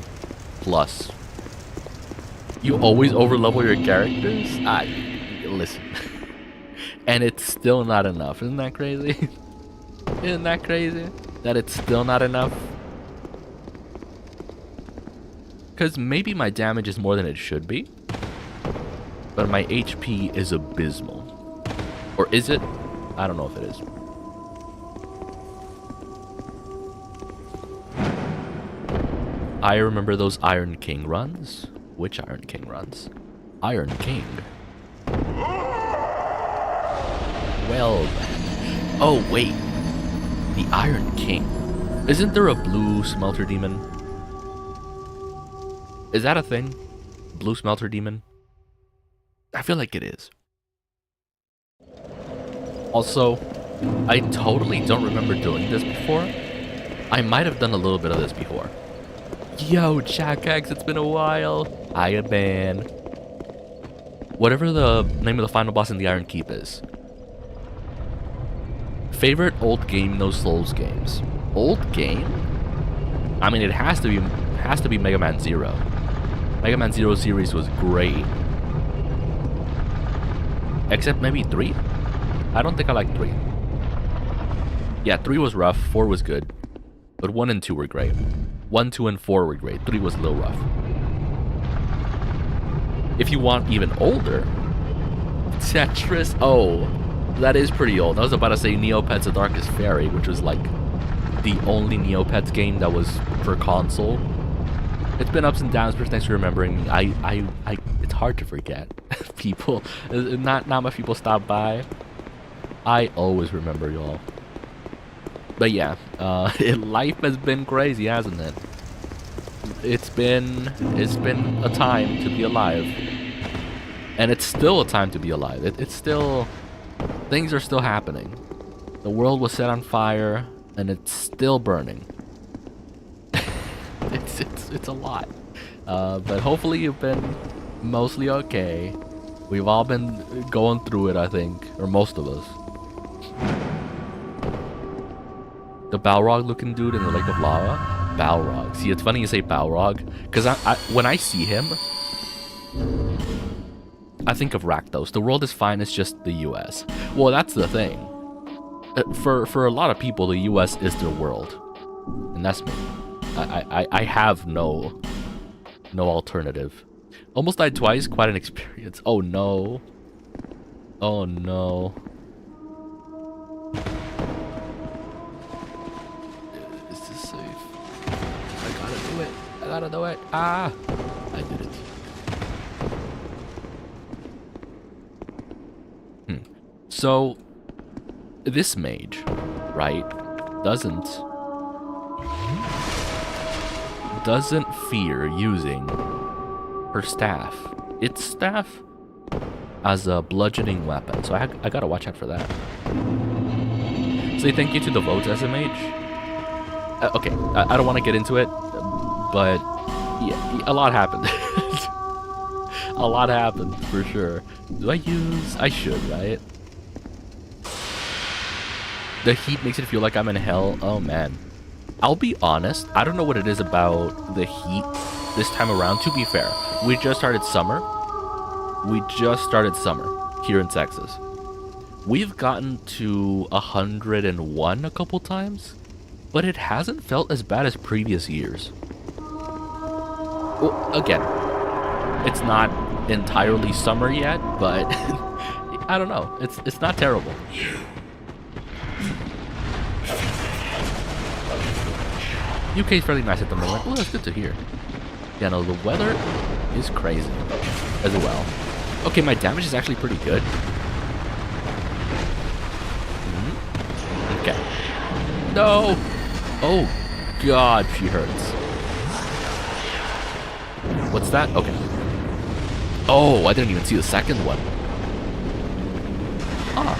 plus. You always overlevel your characters? Listen. And it's still not enough. Isn't that crazy? Isn't that crazy? That it's still not enough? Because maybe my damage is more than it should be. But my HP is abysmal. Or is it? I don't know if it is. I remember those Iron King runs. Which Iron King runs? Iron King. Well, oh wait. The Iron King. Isn't there a blue smelter demon? Is that a thing? Blue smelter demon? I feel like it is. Also, I totally don't remember doing this before. I might have done a little bit of this before. Yo, Chakax, it's been a while. Hiya, man. Whatever the name of the final boss in the Iron Keep is. Favorite old game, no Souls games. Old game? I mean, it has to be Mega Man Zero. Mega Man Zero series was great. Except maybe 3? I don't think I like 3. Yeah, 3 was rough, 4 was good. But 1 and 2 were great. 1, 2, and 4 were great. 3 was a little rough. If you want even older, Tetris. Oh, that is pretty old. I was about to say Neopets: The Darkest Fairy, which was like the only Neopets game that was for console. It's been ups and downs, but thanks for remembering me. It's hard to forget. People, not much people stop by. I always remember y'all. But yeah, life has been crazy, hasn't it? It's been a time to be alive, and it's still a time to be alive. It's still, things are still happening. The world was set on fire, and it's still burning. it's a lot, but hopefully you've been mostly okay. We've all been going through it, I think, or most of us. The Balrog looking dude in the Lake of Lava. Balrog. See, it's funny you say Balrog, because when I see him, I think of Rakdos. The world is fine, it's just the US. Well, that's the thing. For a lot of people, the US is their world. And that's me. I have no alternative. Almost died twice, quite an experience. Oh no. Oh no. I gotta do it. Ah! I did it. So, this mage, right, doesn't fear using her staff, its staff, as a bludgeoning weapon. So I gotta watch out for that. Say thank you to the votes as a mage. Okay, I don't want to get into it. But yeah, a lot happened. A lot happened for sure. Do I use? I should, right? The heat makes it feel like I'm in hell. Oh man. I'll be honest, I don't know what it is about the heat this time around. To be fair, we just started summer. Here in Texas. We've gotten to 101 a couple times, but it hasn't felt as bad as previous years. Well, again, it's not entirely summer yet, but I don't know. It's not terrible. UK's fairly nice at the moment. Well, that's good to hear. Yeah, no, the weather is crazy as well. Okay, my damage is actually pretty good. Okay. No! Oh, God, she hurts. What's that? Okay. Oh, I didn't even see the second one. Ah.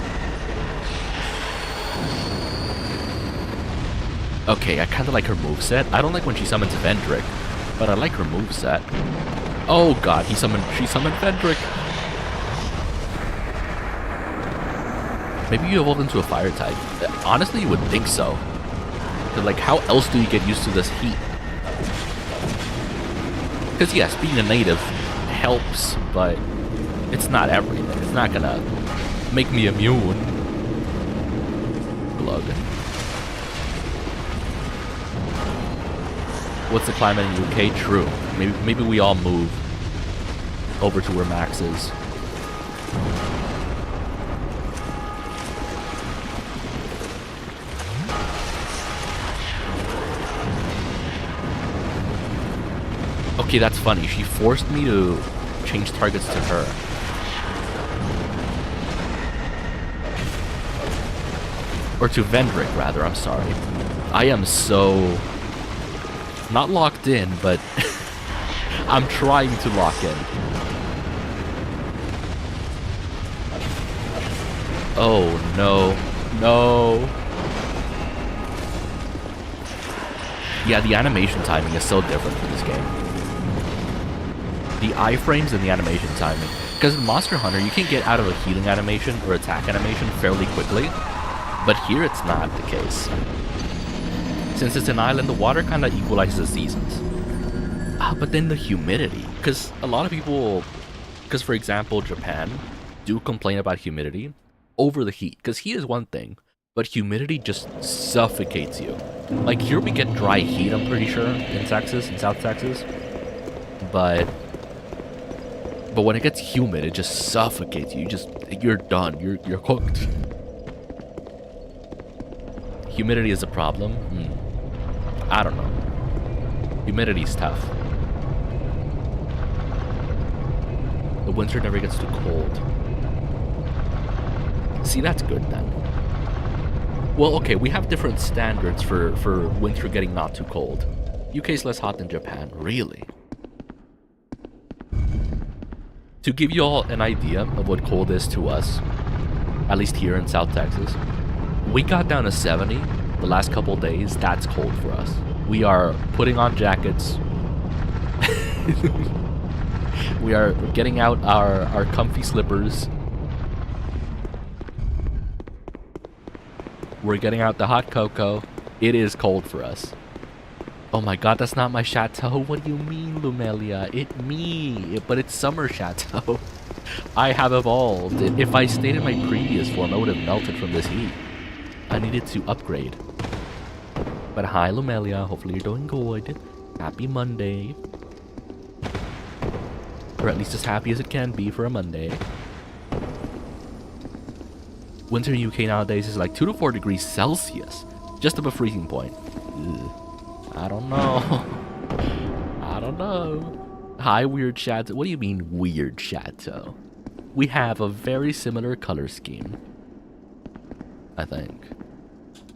Okay, I kind of like her moveset. I don't like when she summons Vendrick, but I like her moveset. Oh God, she summoned Vendrick. Maybe you evolved into a fire type. Honestly, you would think so. But like, how else do you get used to this heat? Because yes, being a native helps, but it's not everything. It's not gonna make me immune. Glug. What's the climate in UK? True. Maybe we all move over to where Max is. Okay, that's funny. She forced me to change targets to her. Or to Vendrick, rather. I'm sorry. I am so... not locked in, but... I'm trying to lock in. Oh, no. No. Yeah, the animation timing is so different for this game. The iframes and the animation timing. Because in Monster Hunter, you can get out of a healing animation or attack animation fairly quickly. But here it's not the case. Since it's an island, the water kind of equalizes the seasons. But then the humidity. Because a lot of people... Because for example, Japan do complain about humidity over the heat. Because heat is one thing, but humidity just suffocates you. Like here we get dry heat, I'm pretty sure, in Texas, in South Texas. But when it gets humid, it just suffocates you. You're done. You're cooked. Humidity is a problem? I don't know. Humidity's tough. The winter never gets too cold. See, that's good then. Well, okay, we have different standards for winter getting not too cold. UK's less hot than Japan, really. To give you all an idea of what cold is to us, at least here in South Texas, we got down to 70 the last couple days. That's cold for us. We are putting on jackets. We are getting out our comfy slippers. We're getting out the hot cocoa. It is cold for us. Oh my god, that's not my Chateau. What do you mean, Lumelia? But it's summer Chateau. I have evolved. If I stayed in my previous form, I would have melted from this heat. I needed to upgrade. But hi, Lumelia. Hopefully you're doing good. Happy Monday. Or at least as happy as it can be for a Monday. Winter in UK nowadays is like 2 to 4 degrees Celsius. Just above freezing point. Ugh. I don't know. I don't know. Hi, Weird Chateau. What do you mean, Weird Chateau? We have a very similar color scheme. I think.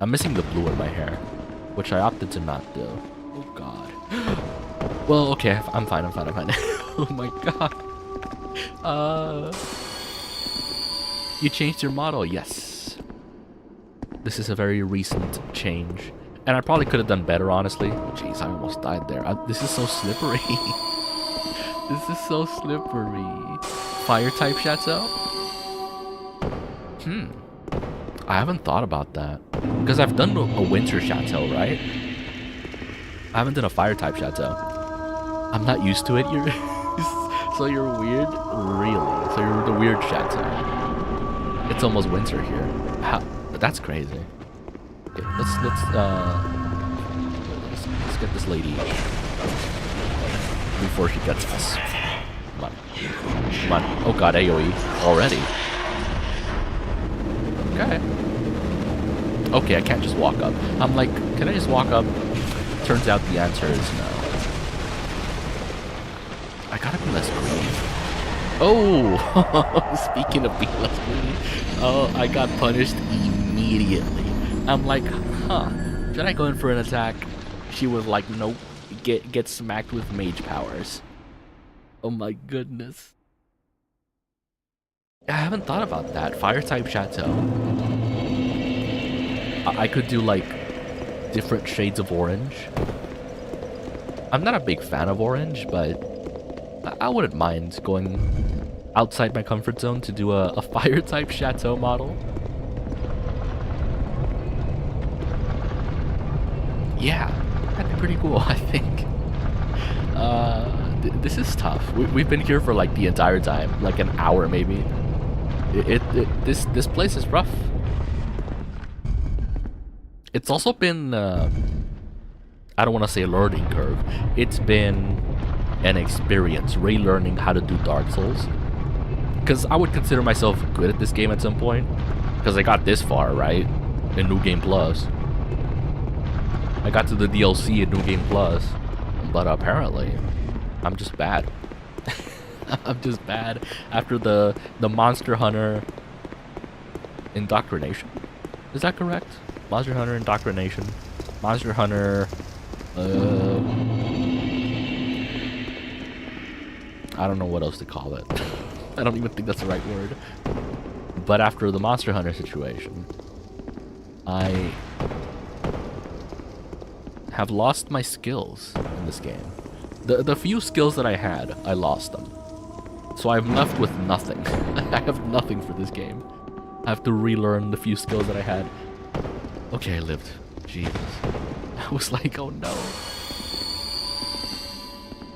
I'm missing the blue in my hair, which I opted to not do. Oh god. Well, okay, I'm fine. Oh my god. You changed your model? Yes. This is a very recent change. And I probably could have done better, honestly. Jeez, I almost died there. This is so slippery. This is so slippery. Fire type Chateau? I haven't thought about that. Because I've done a winter Chateau, right? I haven't done a fire type Chateau. I'm not used to it. So you're weird? Really? So you're the weird Chateau. It's almost winter here. That's crazy. Okay, let's get this lady before she gets us. Come on. Come on. Oh god, AoE already. Okay. Okay, I can't just walk up. I'm like, can I just walk up? Turns out the answer is no. I gotta be less greedy. Oh! Speaking of being less greedy. Oh, I got punished immediately. I'm like, huh, should I go in for an attack? She was like, nope, get smacked with mage powers. Oh my goodness. I haven't thought about that. Fire type Chateau. I could do like different shades of orange. I'm not a big fan of orange, but I wouldn't mind going outside my comfort zone to do a fire type Chateau model. Yeah, that'd be pretty cool, I think. This is tough. We've been here for like the entire time, like an hour maybe. This place is rough. It's also been I don't want to say learning curve. It's been an experience, relearning how to do Dark Souls. Because I would consider myself good at this game at some point. Because I got this far, right? In New Game Plus. I got to the DLC in New Game Plus. But apparently, I'm just bad. I'm just bad after the Monster Hunter Indoctrination. Is that correct? Monster Hunter Indoctrination. Monster Hunter... I don't know what else to call it. I don't even think that's the right word. But after the Monster Hunter situation, I have lost my skills in this game. The few skills that I had, I lost them. So I'm left with nothing. I have nothing for this game. I have to relearn the few skills that I had. Okay, I lived. Jesus. I was like, oh no.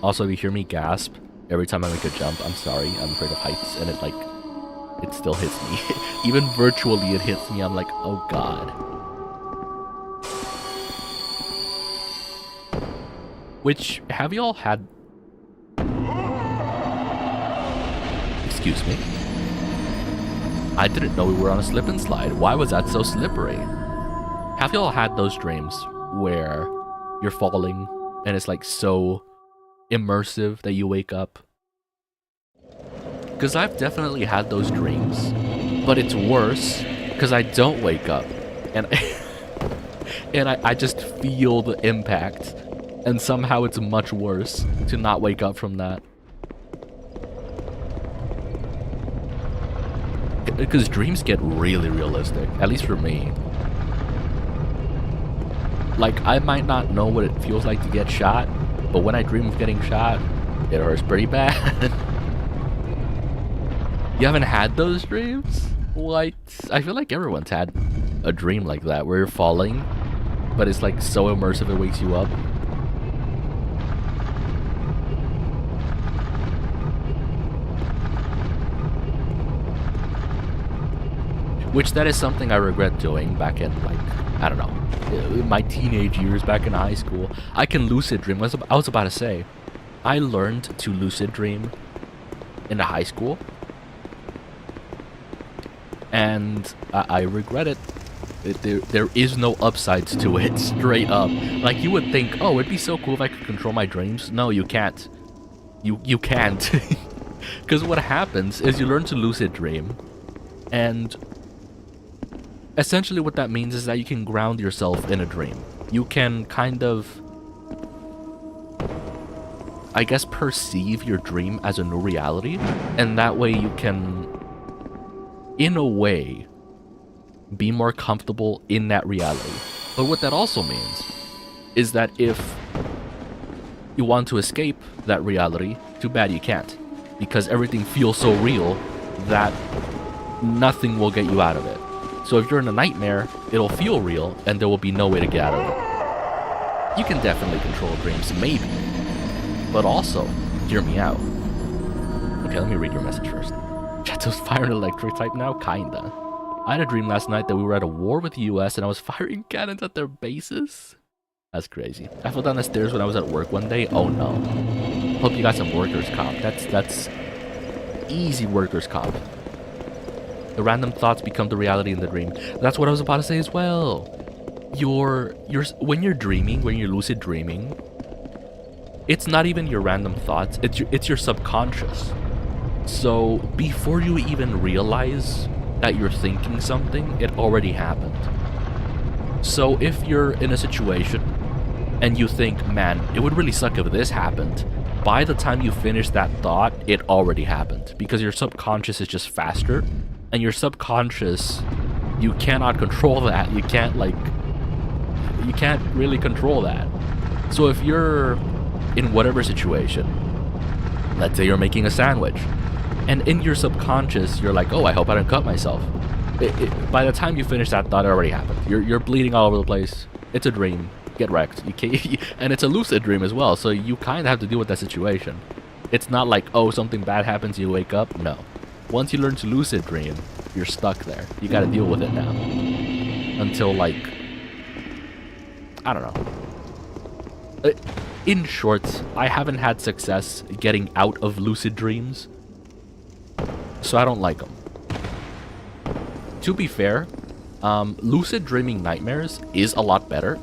Also, if you hear me gasp every time I make a jump, I'm sorry. I'm afraid of heights, and it still hits me. Even virtually, it hits me. I'm like, oh god. Which, have y'all had... Excuse me? I didn't know we were on a slip and slide. Why was that so slippery? Have y'all had those dreams where you're falling and it's like so immersive that you wake up? Because I've definitely had those dreams, but it's worse because I don't wake up and and I just feel the impact, and somehow it's much worse to not wake up from that. Because dreams get really realistic, at least for me. Like, I might not know what it feels like to get shot, but when I dream of getting shot, it hurts pretty bad. You haven't had those dreams? What? I feel like everyone's had a dream like that, where you're falling, but it's like so immersive it wakes you up. Which that is something I regret doing back in, like, I don't know, my teenage years back in high school. I can lucid dream. I was about to say, I learned to lucid dream in high school. And I regret it. There is no upsides to it, straight up. Like, you would think, oh, it'd be so cool if I could control my dreams. No, you can't. You can't. Because what happens is you learn to lucid dream, and essentially what that means is that you can ground yourself in a dream. You can kind of, I guess, perceive your dream as a new reality, and that way you can, in a way, be more comfortable in that reality. But what that also means is that if you want to escape that reality, too bad you can't, because everything feels so real that nothing will get you out of it. So if you're in a nightmare, it'll feel real, and there will be no way to get out of it. You can definitely control dreams, maybe. But also, hear me out. Okay, let me read your message first. Chateau's firing electric type now? Kinda. I had a dream last night that we were at a war with the US and I was firing cannons at their bases. That's crazy. I fell down the stairs when I was at work one day. Oh no. Hope you got some workers' comp. That's easy workers' comp. The random thoughts become the reality in the dream. That's what I was about to say as well. When you're dreaming, when you're lucid dreaming, it's not even your random thoughts, it's your subconscious. So before you even realize that you're thinking something, it already happened. So if you're in a situation and you think, man, it would really suck if this happened, by the time you finish that thought, it already happened, because your subconscious is just faster. And your subconscious, you cannot control that. You can't really control that. So if you're in whatever situation, let's say you're making a sandwich, and in your subconscious, you're like, oh, I hope I don't cut myself. By the time you finish that thought, it already happened. You're bleeding all over the place. It's a dream. Get wrecked. You can't, and it's a lucid dream as well, so you kind of have to deal with that situation. It's not like, oh, something bad happens, you wake up. No. Once you learn to lucid dream, you're stuck there. You gotta deal with it now. Until, like, I don't know. In short, I haven't had success getting out of lucid dreams, so I don't like them. To be fair, lucid dreaming nightmares is a lot better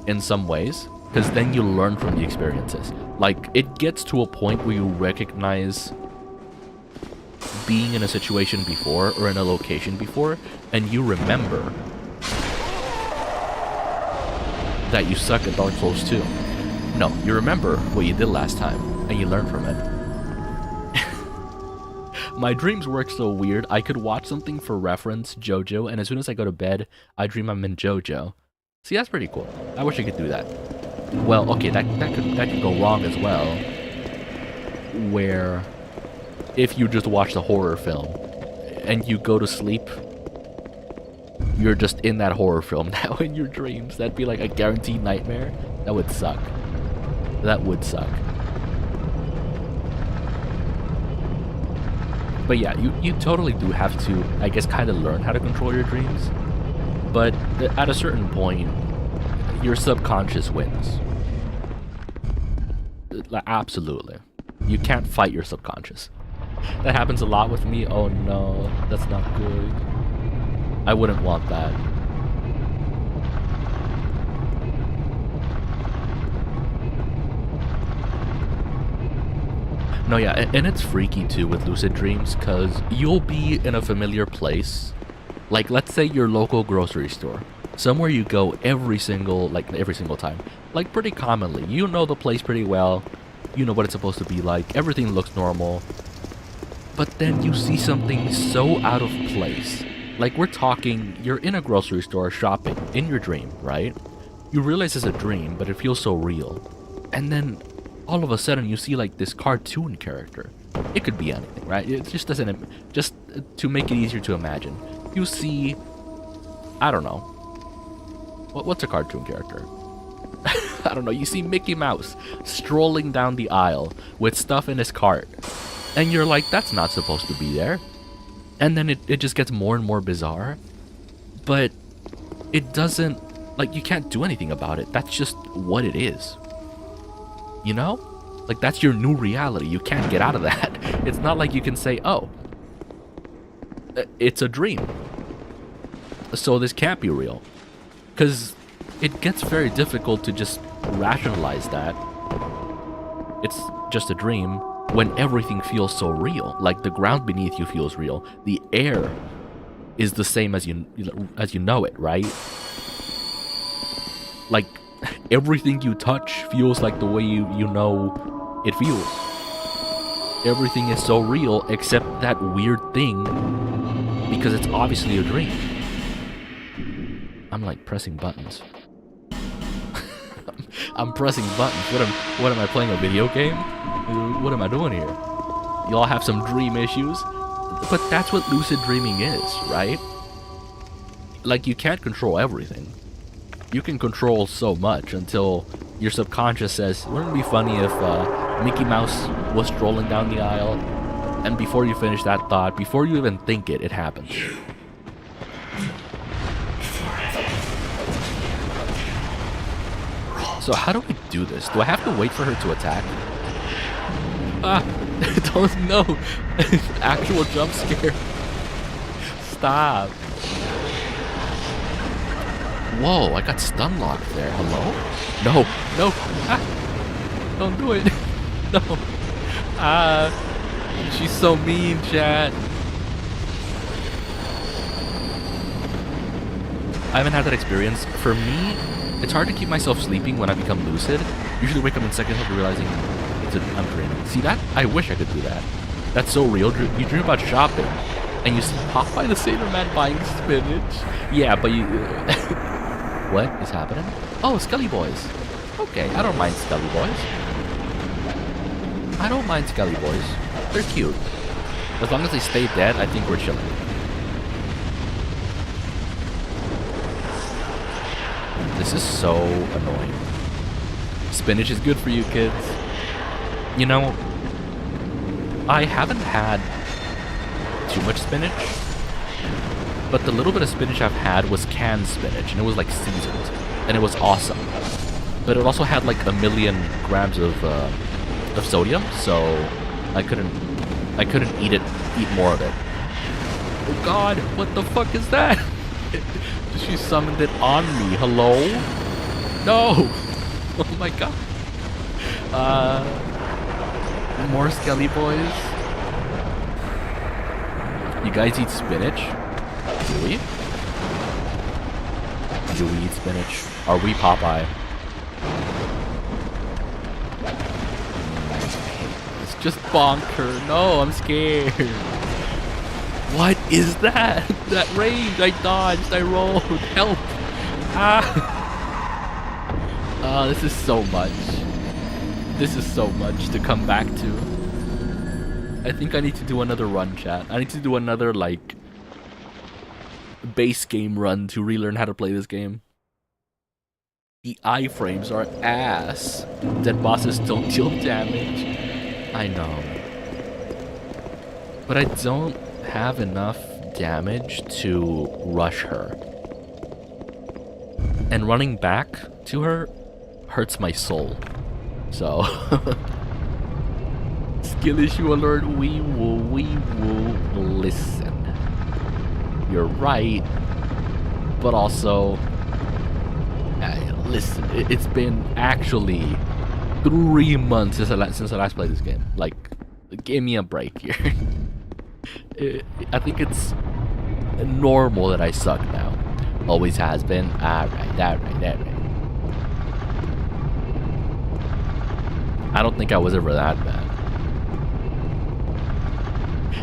in some ways, because then you learn from the experiences. Like, it gets to a point where you recognize being in a situation before or in a location before, and you remember that you suck at Dark Souls 2. No, you remember what you did last time, and you learn from it. My dreams work so weird, I could watch something for reference, JoJo, and as soon as I go to bed, I dream I'm in JoJo. See, that's pretty cool. I wish I could do that. Well, okay, that could go wrong as well, where if you just watch the horror film and you go to sleep, you're just in that horror film now in your dreams. That'd be like a guaranteed nightmare. That would suck. That would suck. But yeah, you totally do have to, I guess, kind of learn how to control your dreams. But at a certain point, your subconscious wins. Absolutely. You can't fight your subconscious. That happens a lot with me. Oh no, that's not good. I wouldn't want that. No, yeah, and it's freaky too with lucid dreams, because you'll be in a familiar place. Like, let's say your local grocery store. Somewhere you go every single time. Like, pretty commonly. You know the place pretty well. You know what it's supposed to be like. Everything looks normal. But then you see something so out of place. Like, we're talking, you're in a grocery store shopping in your dream, right? You realize it's a dream, but it feels so real. And then all of a sudden you see like this cartoon character. It could be anything, right? It just doesn't, just to make it easier to imagine. You see, I don't know. What's a cartoon character? I don't know. You see Mickey Mouse strolling down the aisle with stuff in his cart. And you're like, that's not supposed to be there. And then it just gets more and more bizarre. But it doesn't, like, you can't do anything about it. That's just what it is. You know? Like, that's your new reality. You can't get out of that. It's not like you can say, oh, it's a dream, so this can't be real. Because it gets very difficult to just rationalize that it's just a dream when everything feels so real. Like, the ground beneath you feels real. The air is the same as you know it, right? Like, everything you touch feels like the way you know it feels. Everything is so real except that weird thing, because it's obviously a dream. I'm like pressing buttons. I'm pressing buttons. What am I playing, a video game? What am I doing here? Y'all have some dream issues? But that's what lucid dreaming is, right? Like, you can't control everything. You can control so much until your subconscious says, wouldn't it be funny if Mickey Mouse was strolling down the aisle? And before you finish that thought, before you even think it, it happens. So how do we do this? Do I have to wait for her to attack? Ah, don't know. Actual jump scare. Stop. Whoa, I got stun locked there. Hello? No, no. Ah, don't do it. No. Ah, she's so mean, chat. I haven't had that experience. For me, it's hard to keep myself sleeping when I become lucid. Usually wake up in seconds after realizing I'm dreaming. See that? I wish I could do that. That's so real. You dream about shopping, and you see Popeye the Sailor Man buying spinach. Yeah, but you... What is happening? Oh, Skelly Boys. Okay, I don't mind Skelly Boys. I don't mind Skelly Boys. They're cute. As long as they stay dead, I think we're chilling. This is so annoying. Spinach is good for you, kids. You know, I haven't had too much spinach, but the little bit of spinach I've had was canned spinach, and it was like seasoned, and it was awesome. but it also had like 1,000,000 grams of sodium, so I couldn't eat more of it. Oh god, what the fuck is that? She summoned it on me. Hello? No! Oh my god. More skelly boys. You guys eat spinach? Do we? Do we eat spinach? Are we Popeye? Let's just bonk her. No, I'm scared. What is that? That range! I dodged, I rolled. Help! Ah! This is so much. This is so much to come back to. I think I need to do another run, chat. I need to do another, like, base game run to relearn how to play this game. The iframes are ass. Dead bosses don't deal damage. I know. But I don't have enough damage to rush her. And running back to her hurts my soul. So... Skill issue alert, we will listen. You're right, but also, listen, it's been actually 3 months since I last played this game. Like, give me a break here. I think it's normal that I suck now. Always has been. Alright. I don't think I was ever that bad.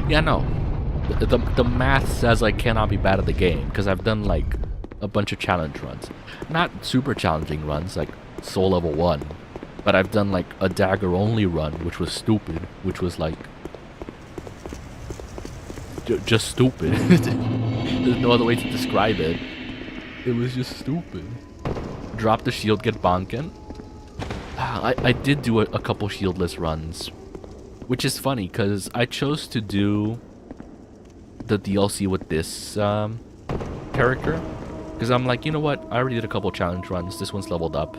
Yeah, no. The math says I cannot be bad at the game because I've done like a bunch of challenge runs. Not super challenging runs like Soul Level 1, but I've done like a dagger only run, which was stupid, which was like just stupid. There's no other way to describe it. It was just stupid. Drop the shield, get bonkin. I did do a couple shieldless runs, which is funny because I chose to do the DLC with this character because I'm like, you know what, I already did a couple challenge runs, this one's leveled up.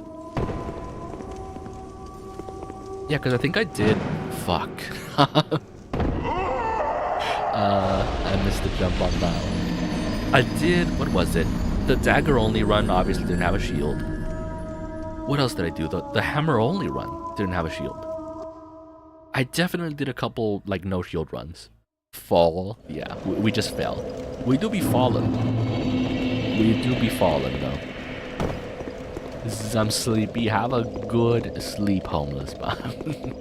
Yeah, because I think I did... Fuck. I missed the jump on that one. I did... What was it? The dagger only run obviously didn't have a shield. What else did I do? The hammer only run didn't have a shield. I definitely did a couple, like, no shield runs. Fall. Yeah, we just fell. We do be falling. We do be falling, though. I'm sleepy. Have a good sleep, homeless man.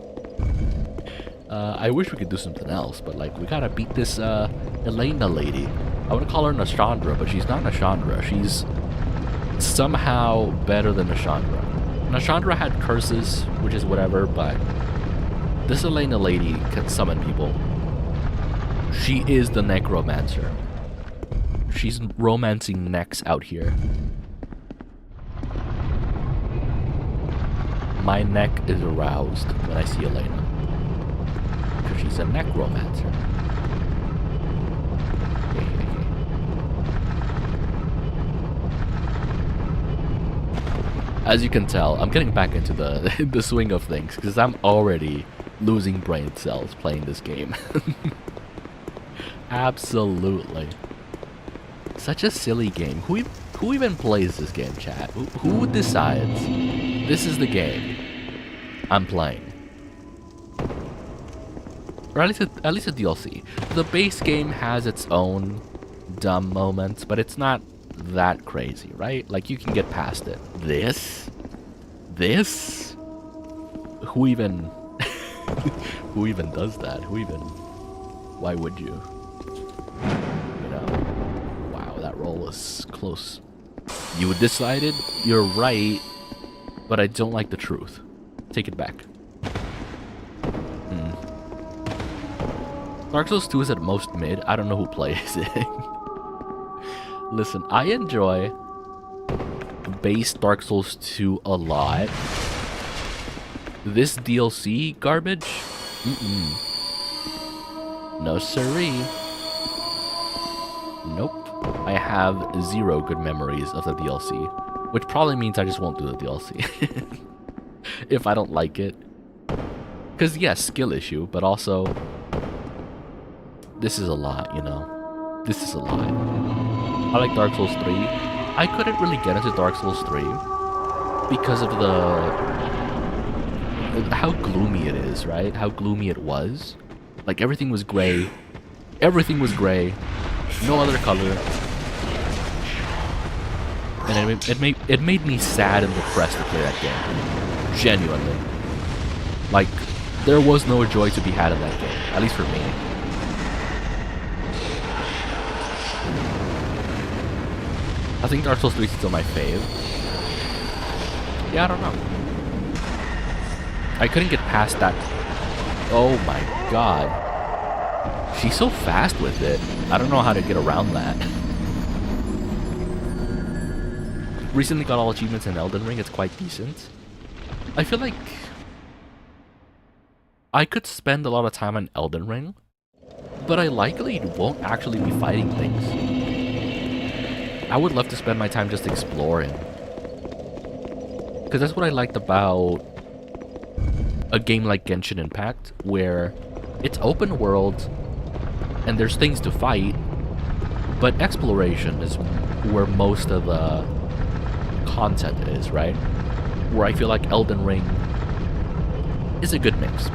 I wish we could do something else, but, like, we gotta beat this, Elena lady. I want to call her Nashandra, but she's not Nashandra. She's somehow better than Nashandra. Nashandra had curses, which is whatever, but this Elena lady can summon people. She is the necromancer. She's romancing necks out here. My neck is aroused when I see Elena. Because she's a necromancer. As you can tell, I'm getting back into the swing of things because I'm already losing brain cells playing this game. Absolutely. Such a silly game. Who even plays this game, chat? Who decides this is the game I'm playing? Or at least a DLC. The base game has its own dumb moments, but it's not that crazy, right? Like, you can get past it. This? Who even who even does that? Why would you? You know? Wow, that roll was close. You decided you're right, but I don't like the truth. Take it back. Dark Souls 2 is at most mid. I don't know who plays it. Listen, I enjoy base Dark Souls 2 a lot. This DLC garbage? No siree. Nope. I have 0 good memories of the DLC. which probably means I just won't do the DLC if I don't like it. Because yes, skill issue, but also this is a lot, you know. This is a lot. I like Dark Souls 3. I couldn't really get into Dark Souls 3 because of how gloomy it is, right? How gloomy it was. Like everything was gray. Everything was gray. No other color. And it made me sad and depressed to play that game. Genuinely. Like, there was no joy to be had in that game. At least for me. I think Dark Souls 3 is still my fave. Yeah, I don't know. I couldn't get past that. Oh my god. She's so fast with it. I don't know how to get around that. Recently got all achievements in Elden Ring. It's quite decent. I feel like I could spend a lot of time on Elden Ring, but I likely won't actually be fighting things. I would love to spend my time just exploring. Because that's what I liked about a game like Genshin Impact, where it's open world and there's things to fight, but exploration is where most of the content is, right? Where I feel like Elden Ring is a good mix.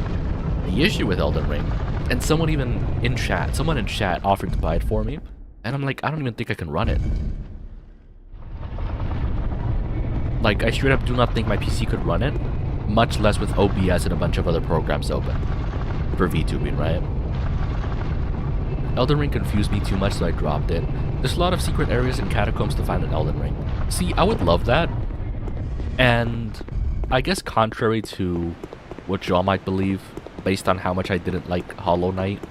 The issue with Elden Ring, and someone in chat offered to buy it for me, and I'm like, I don't even think I can run it. Like, I straight up do not think my PC could run it, much less with OBS and a bunch of other programs open for VTubing, right? Elden Ring confused me too much, so I dropped it. There's a lot of secret areas and catacombs to find in Elden Ring. See, I would love that, and I guess contrary to what y'all might believe, based on how much I didn't like Hollow Knight,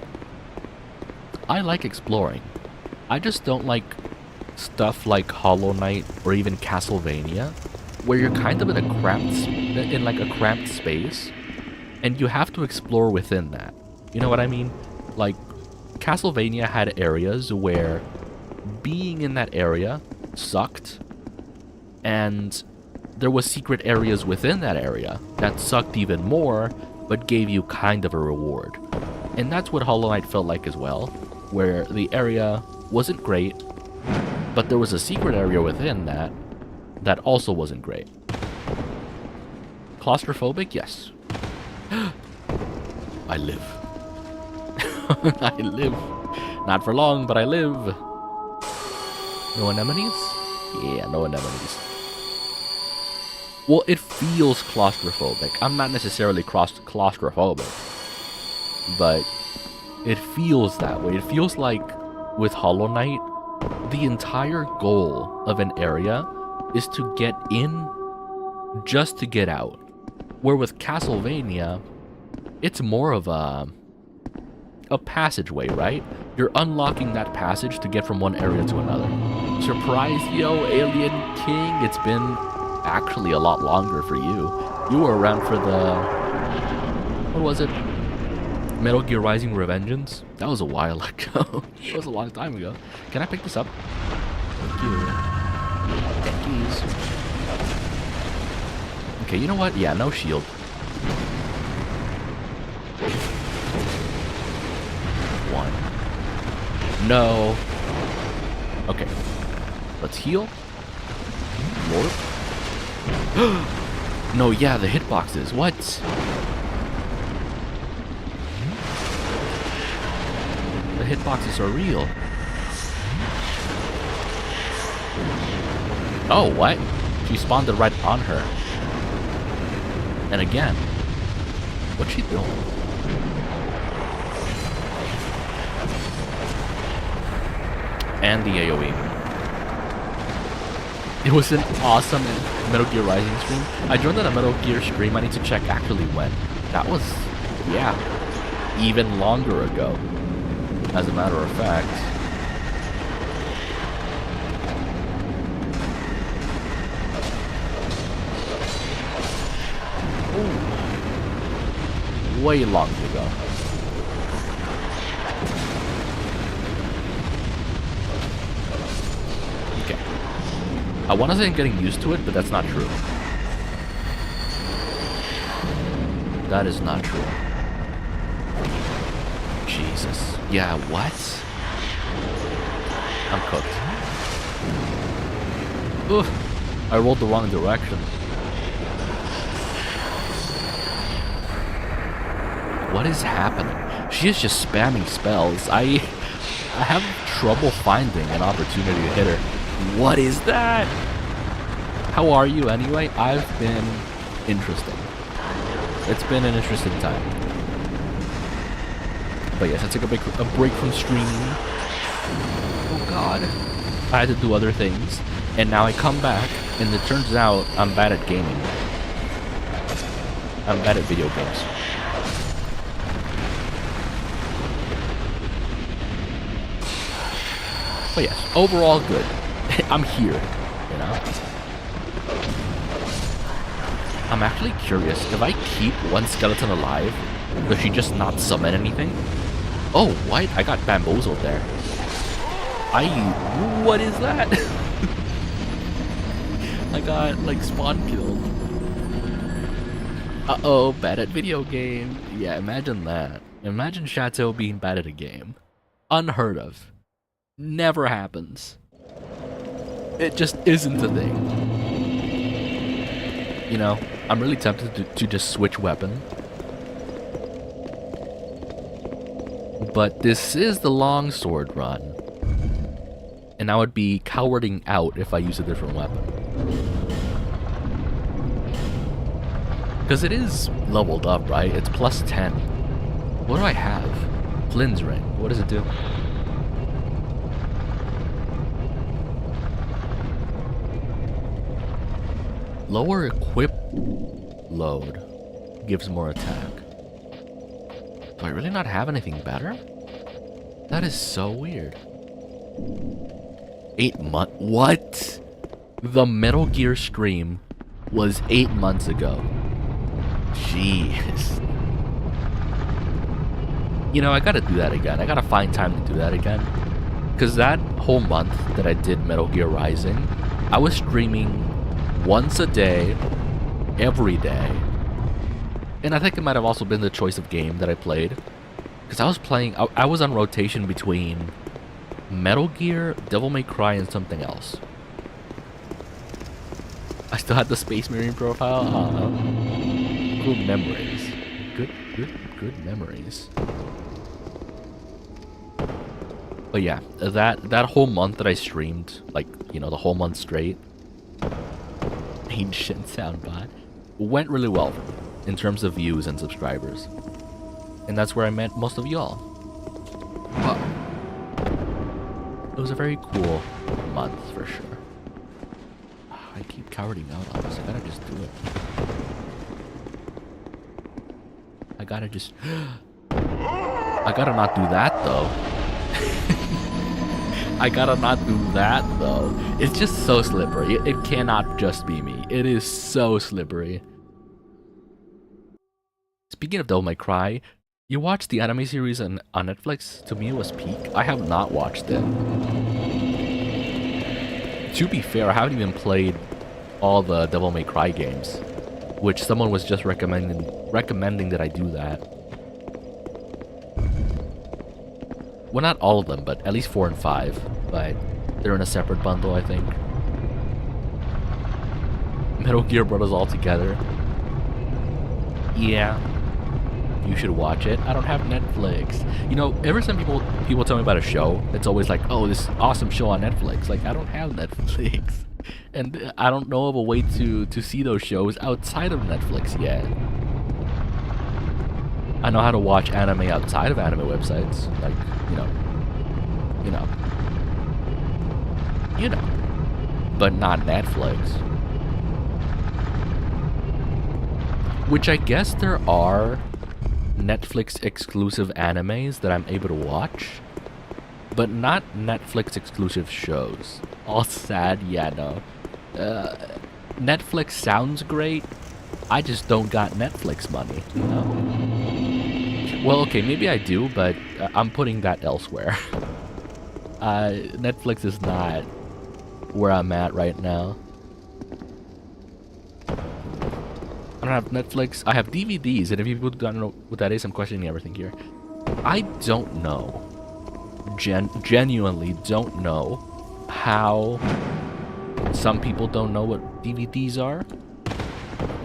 I like exploring. I just don't like stuff like Hollow Knight or even Castlevania, where you're kind of in a cramped space, and you have to explore within that. You know what I mean? Like, Castlevania had areas where being in that area sucked, and there was secret areas within that area that sucked even more, but gave you kind of a reward. And that's what Hollow Knight felt like as well, where the area wasn't great, but there was a secret area within that also wasn't great. Claustrophobic? Yes. I live. I live. Not for long, but I live. No anemones? Yeah, no anemones. Well, it feels claustrophobic. I'm not necessarily claustrophobic, but it feels that way. It feels like with Hollow Knight, the entire goal of an area is to get in just to get out. Where with Castlevania, it's more of a passageway, right? You're unlocking that passage to get from one area to another. Surprise, yo, Alien King, it's been actually a lot longer for you. You were around for the... what was it? Metal Gear Rising Revengeance? That was a while ago. It was a long time ago. Can I pick this up? Thank you. Thank yous. Okay, you know what? Yeah, no shield. One. No. Okay. Let's heal. Warp. No, yeah, the hitboxes. What? The hitboxes are real. Oh, what? She spawned it right on her. And again. What's she doing? And the AoE. It was an awesome Metal Gear Rising stream. I joined on a Metal Gear stream. I need to check actually when. That was, yeah, even longer ago, as a matter of fact. Ooh. Way long ago. I want to say I'm getting used to it, but that's not true. That is not true. Jesus. Yeah, what? I'm cooked. Ugh. I rolled the wrong direction. What is happening? She is just spamming spells. I have trouble finding an opportunity to hit her. What is that? How are you anyway? I've been interesting. It's been an interesting time. But yes, I took a break from streaming. Oh god. I had to do other things. And now I come back, and it turns out I'm bad at gaming. I'm bad at video games. But yes, overall good. I'm here, you know? I'm actually curious, if I keep one skeleton alive, does she just not summon anything? Oh, what? I got bamboozled there. What is that? I got, like, spawn killed. Uh-oh, bad at video game. Yeah, imagine that. Imagine Chateau being bad at a game. Unheard of. Never happens. It just isn't a thing. You know, I'm really tempted to just switch weapon. But this is the longsword run. And I would be cowarding out if I use a different weapon. Because it is leveled up, right? It's plus 10. What do I have? Flynn's ring. What does it do? Lower equip load gives more attack. Do I really not have anything better? That is so weird. 8 months? What? The Metal Gear stream was 8 months ago. Jeez. You know, I gotta do that again. I gotta find time to do that again. Because that whole month that I did Metal Gear Rising, I was streaming once a day, every day. And I think it might have also been the choice of game that I played. Because I was playing, I was on rotation between Metal Gear, Devil May Cry, and something else. I still had the Space Marine profile. Good memories. Good memories. But yeah, that whole month that I streamed, like, you know, the whole month straight, ancient soundbot, went really well for me in terms of views and subscribers. And that's where I met most of y'all. But it was a very cool month for sure. I keep cowarding out on this. I gotta just do it. I gotta just... I gotta not do that though. I gotta not do that though. It's just so slippery. It cannot just be me. It is so slippery. Speaking of Devil May Cry, you watched the anime series on Netflix? To me it was peak. I have not watched it. To be fair, I haven't even played all the Devil May Cry games, which someone was just recommending that I do that. Well, not all of them, but at least 4 and 5. But they're in a separate bundle, I think. Metal Gear Brothers all together. Yeah, you should watch it. I don't have Netflix. You know, ever since people tell me about a show, it's always like, oh, this awesome show on Netflix. Like, I don't have Netflix. And I don't know of a way to see those shows outside of Netflix yet. I know how to watch anime outside of anime websites, like, but not Netflix. Which I guess there are Netflix exclusive animes that I'm able to watch, but not Netflix exclusive shows. All sad, yeah, no. Netflix sounds great, I just don't got Netflix money, you know? Well, okay, maybe I do, but I'm putting that elsewhere. Netflix is not where I'm at right now. I don't have Netflix. I have DVDs, and if people don't know what that is, I'm questioning everything here. I don't know. Genuinely don't know how some people don't know what DVDs are.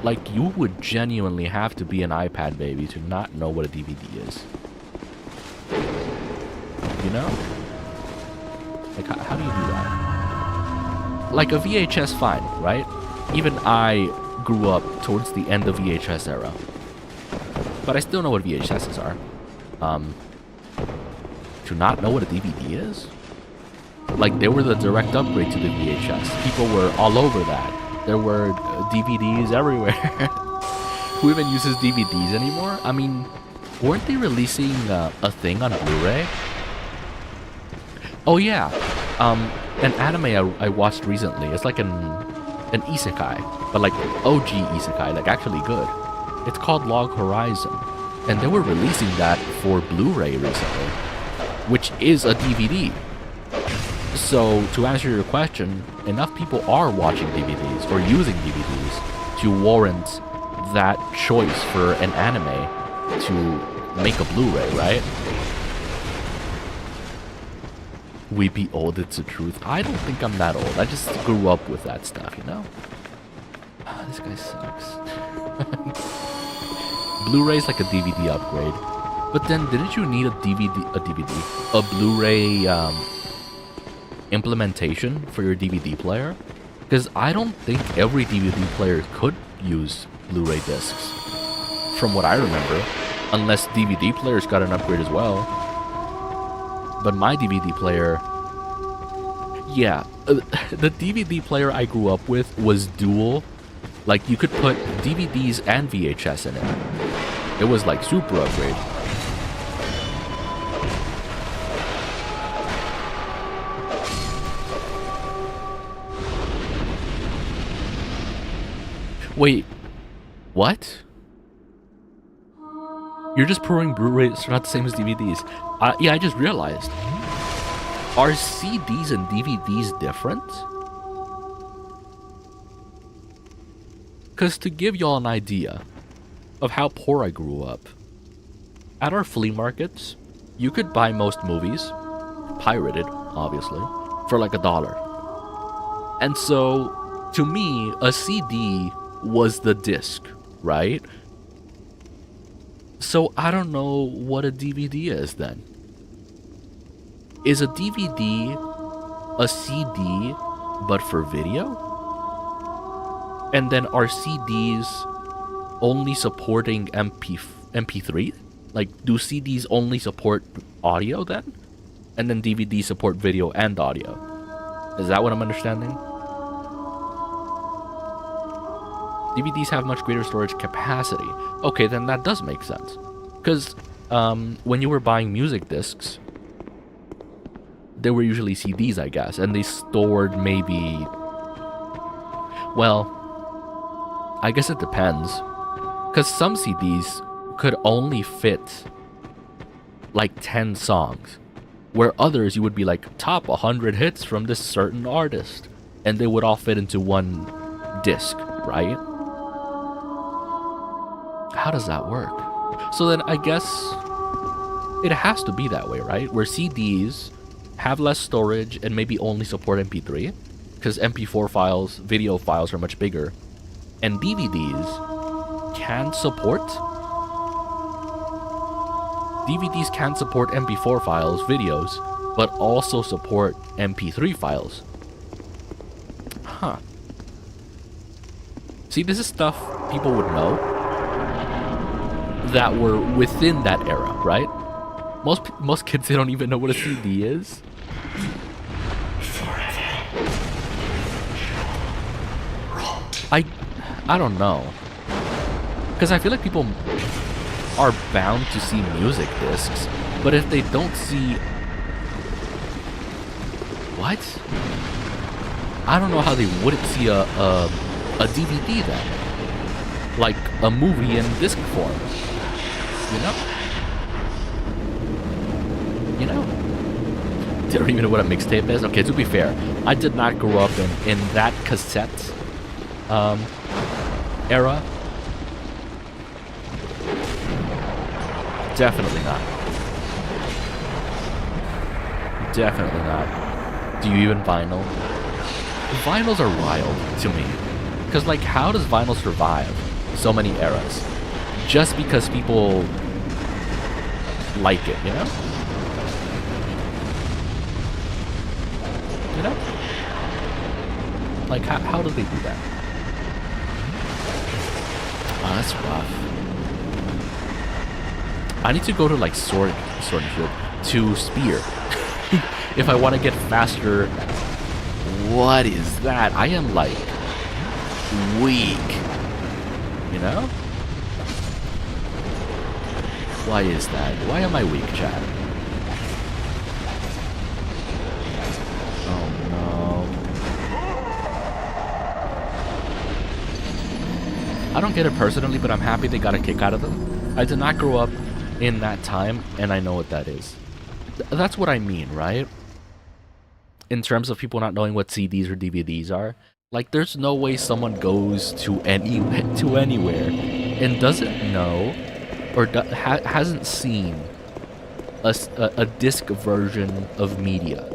Like, you would genuinely have to be an iPad baby to not know what a DVD is. You know? Like, how do you do that? Like, a VHS, fine, right? Even I grew up towards the end of VHS era. But I still know what VHSs are. To not know what a DVD is? Like, they were the direct upgrade to the VHS. People were all over that. There were DVDs everywhere. Who even uses DVDs anymore? I mean, weren't they releasing a thing on a Blu-ray? Oh yeah, an anime I watched recently. It's like an isekai, but like OG isekai, like actually good. It's called Log Horizon, and they were releasing that for Blu-ray recently, which is a DVD. So to answer your question, enough people are watching DVDs or using DVDs to warrant that choice for an anime to make a Blu-ray, right? We be old, it's the truth. I don't think I'm that old. I just grew up with that stuff, you know? This guy sucks. Blu-ray's like a DVD upgrade. But then, didn't you need a Blu-ray implementation for your DVD player? Because I don't think every DVD player could use Blu-ray discs, from what I remember, unless DVD players got an upgrade as well. But my DVD player, yeah, the DVD player I grew up with was dual. Like, you could put DVDs and VHS in it. It was like super upgrade. Wait, what? You're just proving Blu-rays are not the same as DVDs. Yeah, I just realized. Are CDs and DVDs different? Because to give y'all an idea of how poor I grew up, at our flea markets, you could buy most movies, pirated, obviously, for like $1. And so, to me, a CD was the disc, right? So I don't know what a DVD is then. Is a DVD a CD but for video? And then are CDs only supporting MP3? Like, do CDs only support audio then? And then DVDs support video and audio? Is that what I'm understanding? DVDs have much greater storage capacity. Okay, then that does make sense. Because when you were buying music discs, they were usually CDs, I guess, and they stored maybe... Well, I guess it depends. Because some CDs could only fit like 10 songs, where others you would be like, top 100 hits from this certain artist, and they would all fit into one disc, right? How does that work? So then I guess it has to be that way, right? Where CDs have less storage and maybe only support MP3, because MP4 files, video files are much bigger, and DVDs can support MP4 files, videos, but also support MP3 files. Huh. See, this is stuff people would know that were within that era, right? Most kids, they don't even know what a CD is. I don't know. Because I feel like people are bound to see music discs, but if they don't see... What? I don't know how they wouldn't see a DVD then. Like a movie in disc form. You know? You don't even know what a mixtape is? Okay, to be fair, I did not grow up in that cassette era. Definitely not. Definitely not. Do you even vinyl? Vinyls are wild to me. Because, like, how does vinyl survive so many eras? Just because people like it, you know? You know? Like, how do they do that? Oh, that's rough. I need to go to, like, Sword Field to Spear. If I want to get faster. What is that? I am, like, weak. You know? Why is that? Why am I weak, chat? Oh no. I don't get it personally, but I'm happy they got a kick out of them. I did not grow up in that time, and I know what that is. That's what I mean, right? In terms of people not knowing what CDs or DVDs are. Like, there's no way someone goes to anywhere and doesn't know or hasn't seen a disc version of media.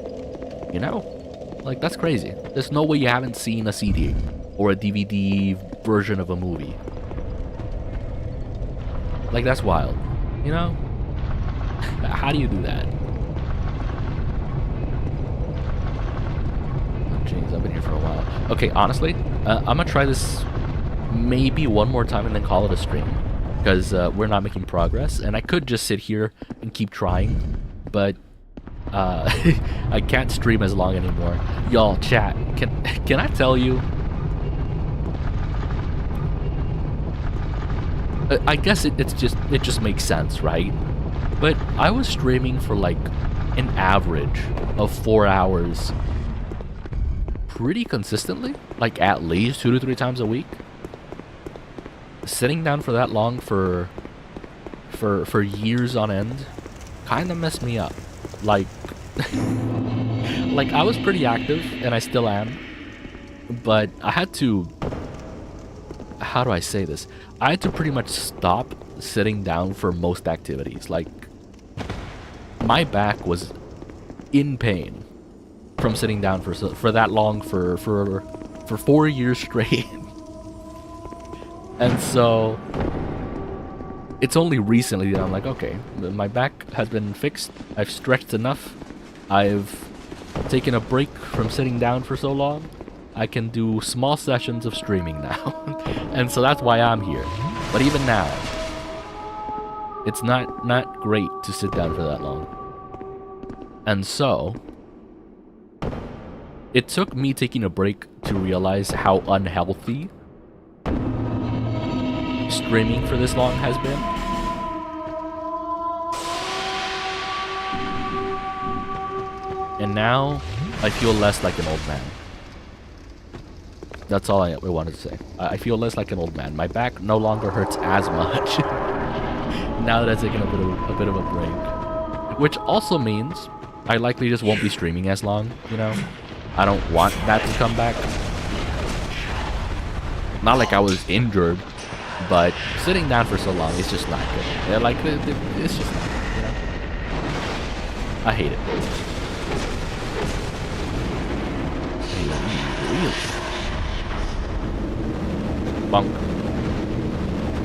You know? Like, that's crazy. There's no way you haven't seen a CD or a DVD version of a movie. Like, that's wild. You know? How do you do that? Jeez, I've been here for a while. Okay, honestly, I'm gonna try this maybe one more time and then call it a stream. Because we're not making progress. And I could just sit here and keep trying. But I can't stream as long anymore. Y'all, chat, can I tell you? I guess it just makes sense, right? But I was streaming for like an average of 4 hours pretty consistently, like at least 2 to 3 times a week. Sitting down for that long for years on end kind of messed me up. Like like I was pretty active and I still am, but I had to, how do I say this? I had to pretty much stop sitting down for most activities. Like, my back was in pain from sitting down for that long for 4 years straight. And so it's only recently that I'm like, okay, my back has been fixed. I've stretched enough. I've taken a break from sitting down for so long. I can do small sessions of streaming now. And so that's why I'm here. But even now, it's not great to sit down for that long. And so it took me taking a break to realize how unhealthy streaming for this long has been. And now I feel less like an old man. That's all I wanted to say. I feel less like an old man. My back no longer hurts as much now that I've taken a bit of a break. Which also means I likely just won't be streaming as long, you know? I don't want that to come back. Not like I was injured, but sitting down for so long is just not good. Yeah, like, it's just not good, you know? I hate it. Really? Bunk.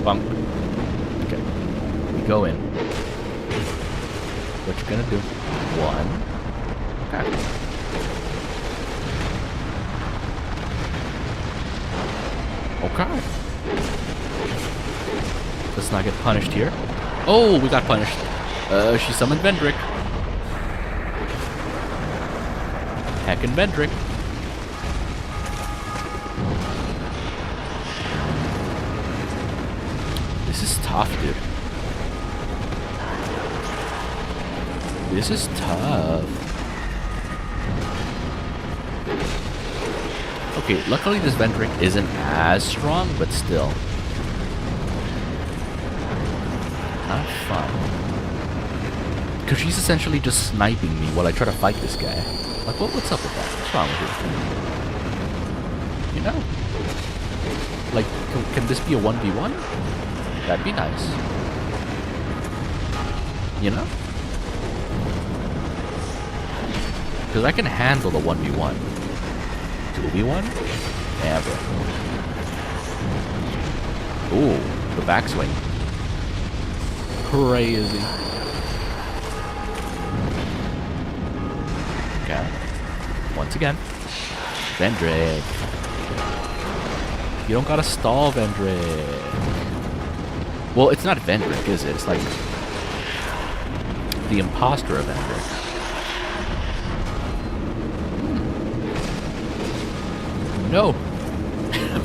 Bunk. Okay. We go in. What you gonna do? 1. Okay. Okay. Let's not get punished here. Oh, we got punished. She summoned Vendrick. Heckin' Vendrick. This is tough, dude. This is tough. Okay, luckily this Vendrick isn't as strong, but still. Not fun. Because she's essentially just sniping me while I try to fight this guy. Like, what's up with that? What's wrong with you? You know? Like, can this be a 1v1? That'd be nice. You know? Because I can handle the 1v1. 2v1? Never. Ooh, the backswing. Crazy. Okay. Once again. Vendrick. You don't gotta stall, Vendrick. Well, it's not Vendrick, is it? It's like the imposter of Vendrick. No!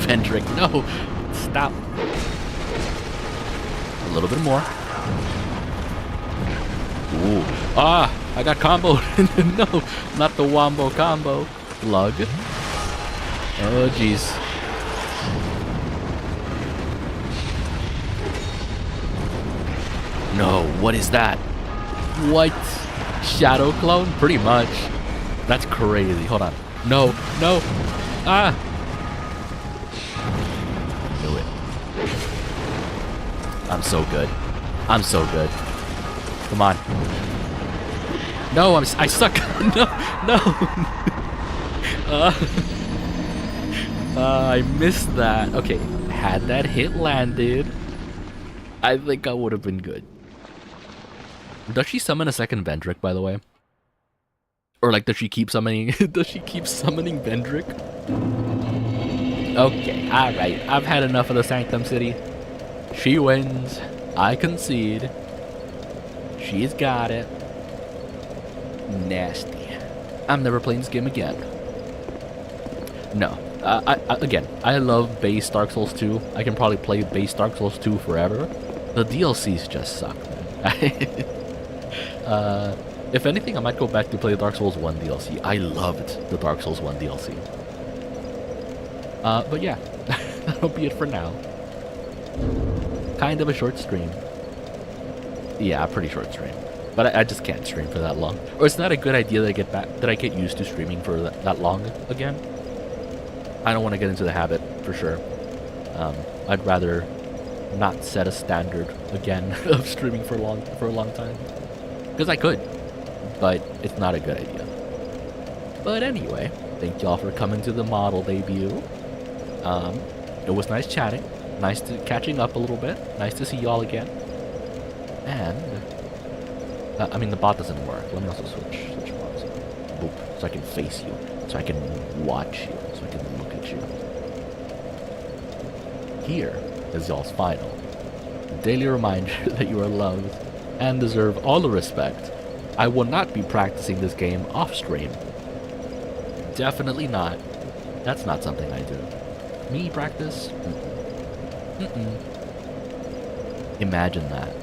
Vendrick, no! Stop. A little bit more. Ooh. Ah! I got comboed! No! Not the wombo combo. Lug. Oh, jeez. No, what is that? What? Shadow clone? Pretty much. That's crazy. Hold on. No, no! Ah! Knew it. I'm so good. I'm so good. Come on. No, I suck. No, no. I missed that. Okay, had that hit landed, I think I would have been good. Does she summon a second Vendrick, by the way? Or like, does she keep summoning? Does she keep summoning Vendrick? Okay, all right. I've had enough of the Sanctum City. She wins. I concede. She's got it. Nasty. I'm never playing this game again. No. Again, I love base Dark Souls 2. I can probably play base Dark Souls 2 forever. The DLCs just suck, man. If anything, I might go back to play Dark Souls 1 DLC. I loved the Dark Souls 1 DLC. But yeah, that'll be it for now. Kind of a short stream. Yeah, pretty short stream. But I just can't stream for that long. Or it's not a good idea that I get used to streaming for that long again. I don't want to get into the habit, for sure. I'd rather not set a standard again of streaming for a long time. Because I could, but it's not a good idea. But anyway, thank y'all for coming to the model debut. It was nice chatting. Nice to catching up a little bit. Nice to see y'all again. And I mean, the bot doesn't work. Let me also switch bots. Boop, so I can face you, so I can watch you, so I can look at you. Here is y'all's final daily reminder that you are loved and deserve all the respect. I will not be practicing this game off stream. Definitely not. That's not something I do. Me practice? Mm-mm. Imagine that.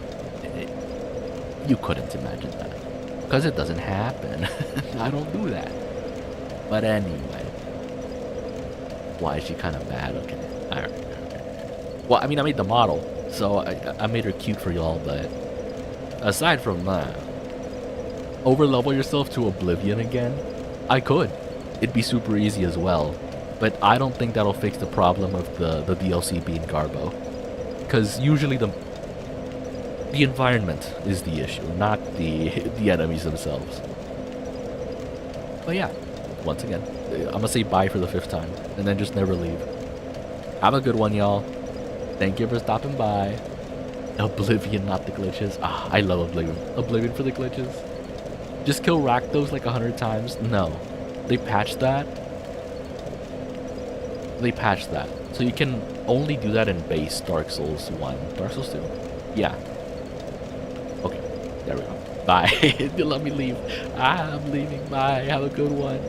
You couldn't imagine that. Because it doesn't happen. I don't do that. But anyway. Why is she kind of bad? Okay. Alright. Well, I mean, I made the model. So I made her cute for y'all, but aside from that, overlevel yourself to oblivion again? I could. It'd be super easy as well. But I don't think that'll fix the problem of the DLC being Garbo. Because usually the environment is the issue, not the enemies themselves. But yeah, once again, I'm gonna say bye for the 5th time, and then just never leave. Have a good one, y'all. Thank you for stopping by. Oblivion, not the glitches. Ah, I love Oblivion. Oblivion for the glitches. Just kill Rakdos like 100 times? No. They patched that. They patched that. So you can only do that in base Dark Souls 1. Dark Souls 2? Yeah. Okay, there we go. Bye. You let me leave. I'm leaving. Bye. Have a good one.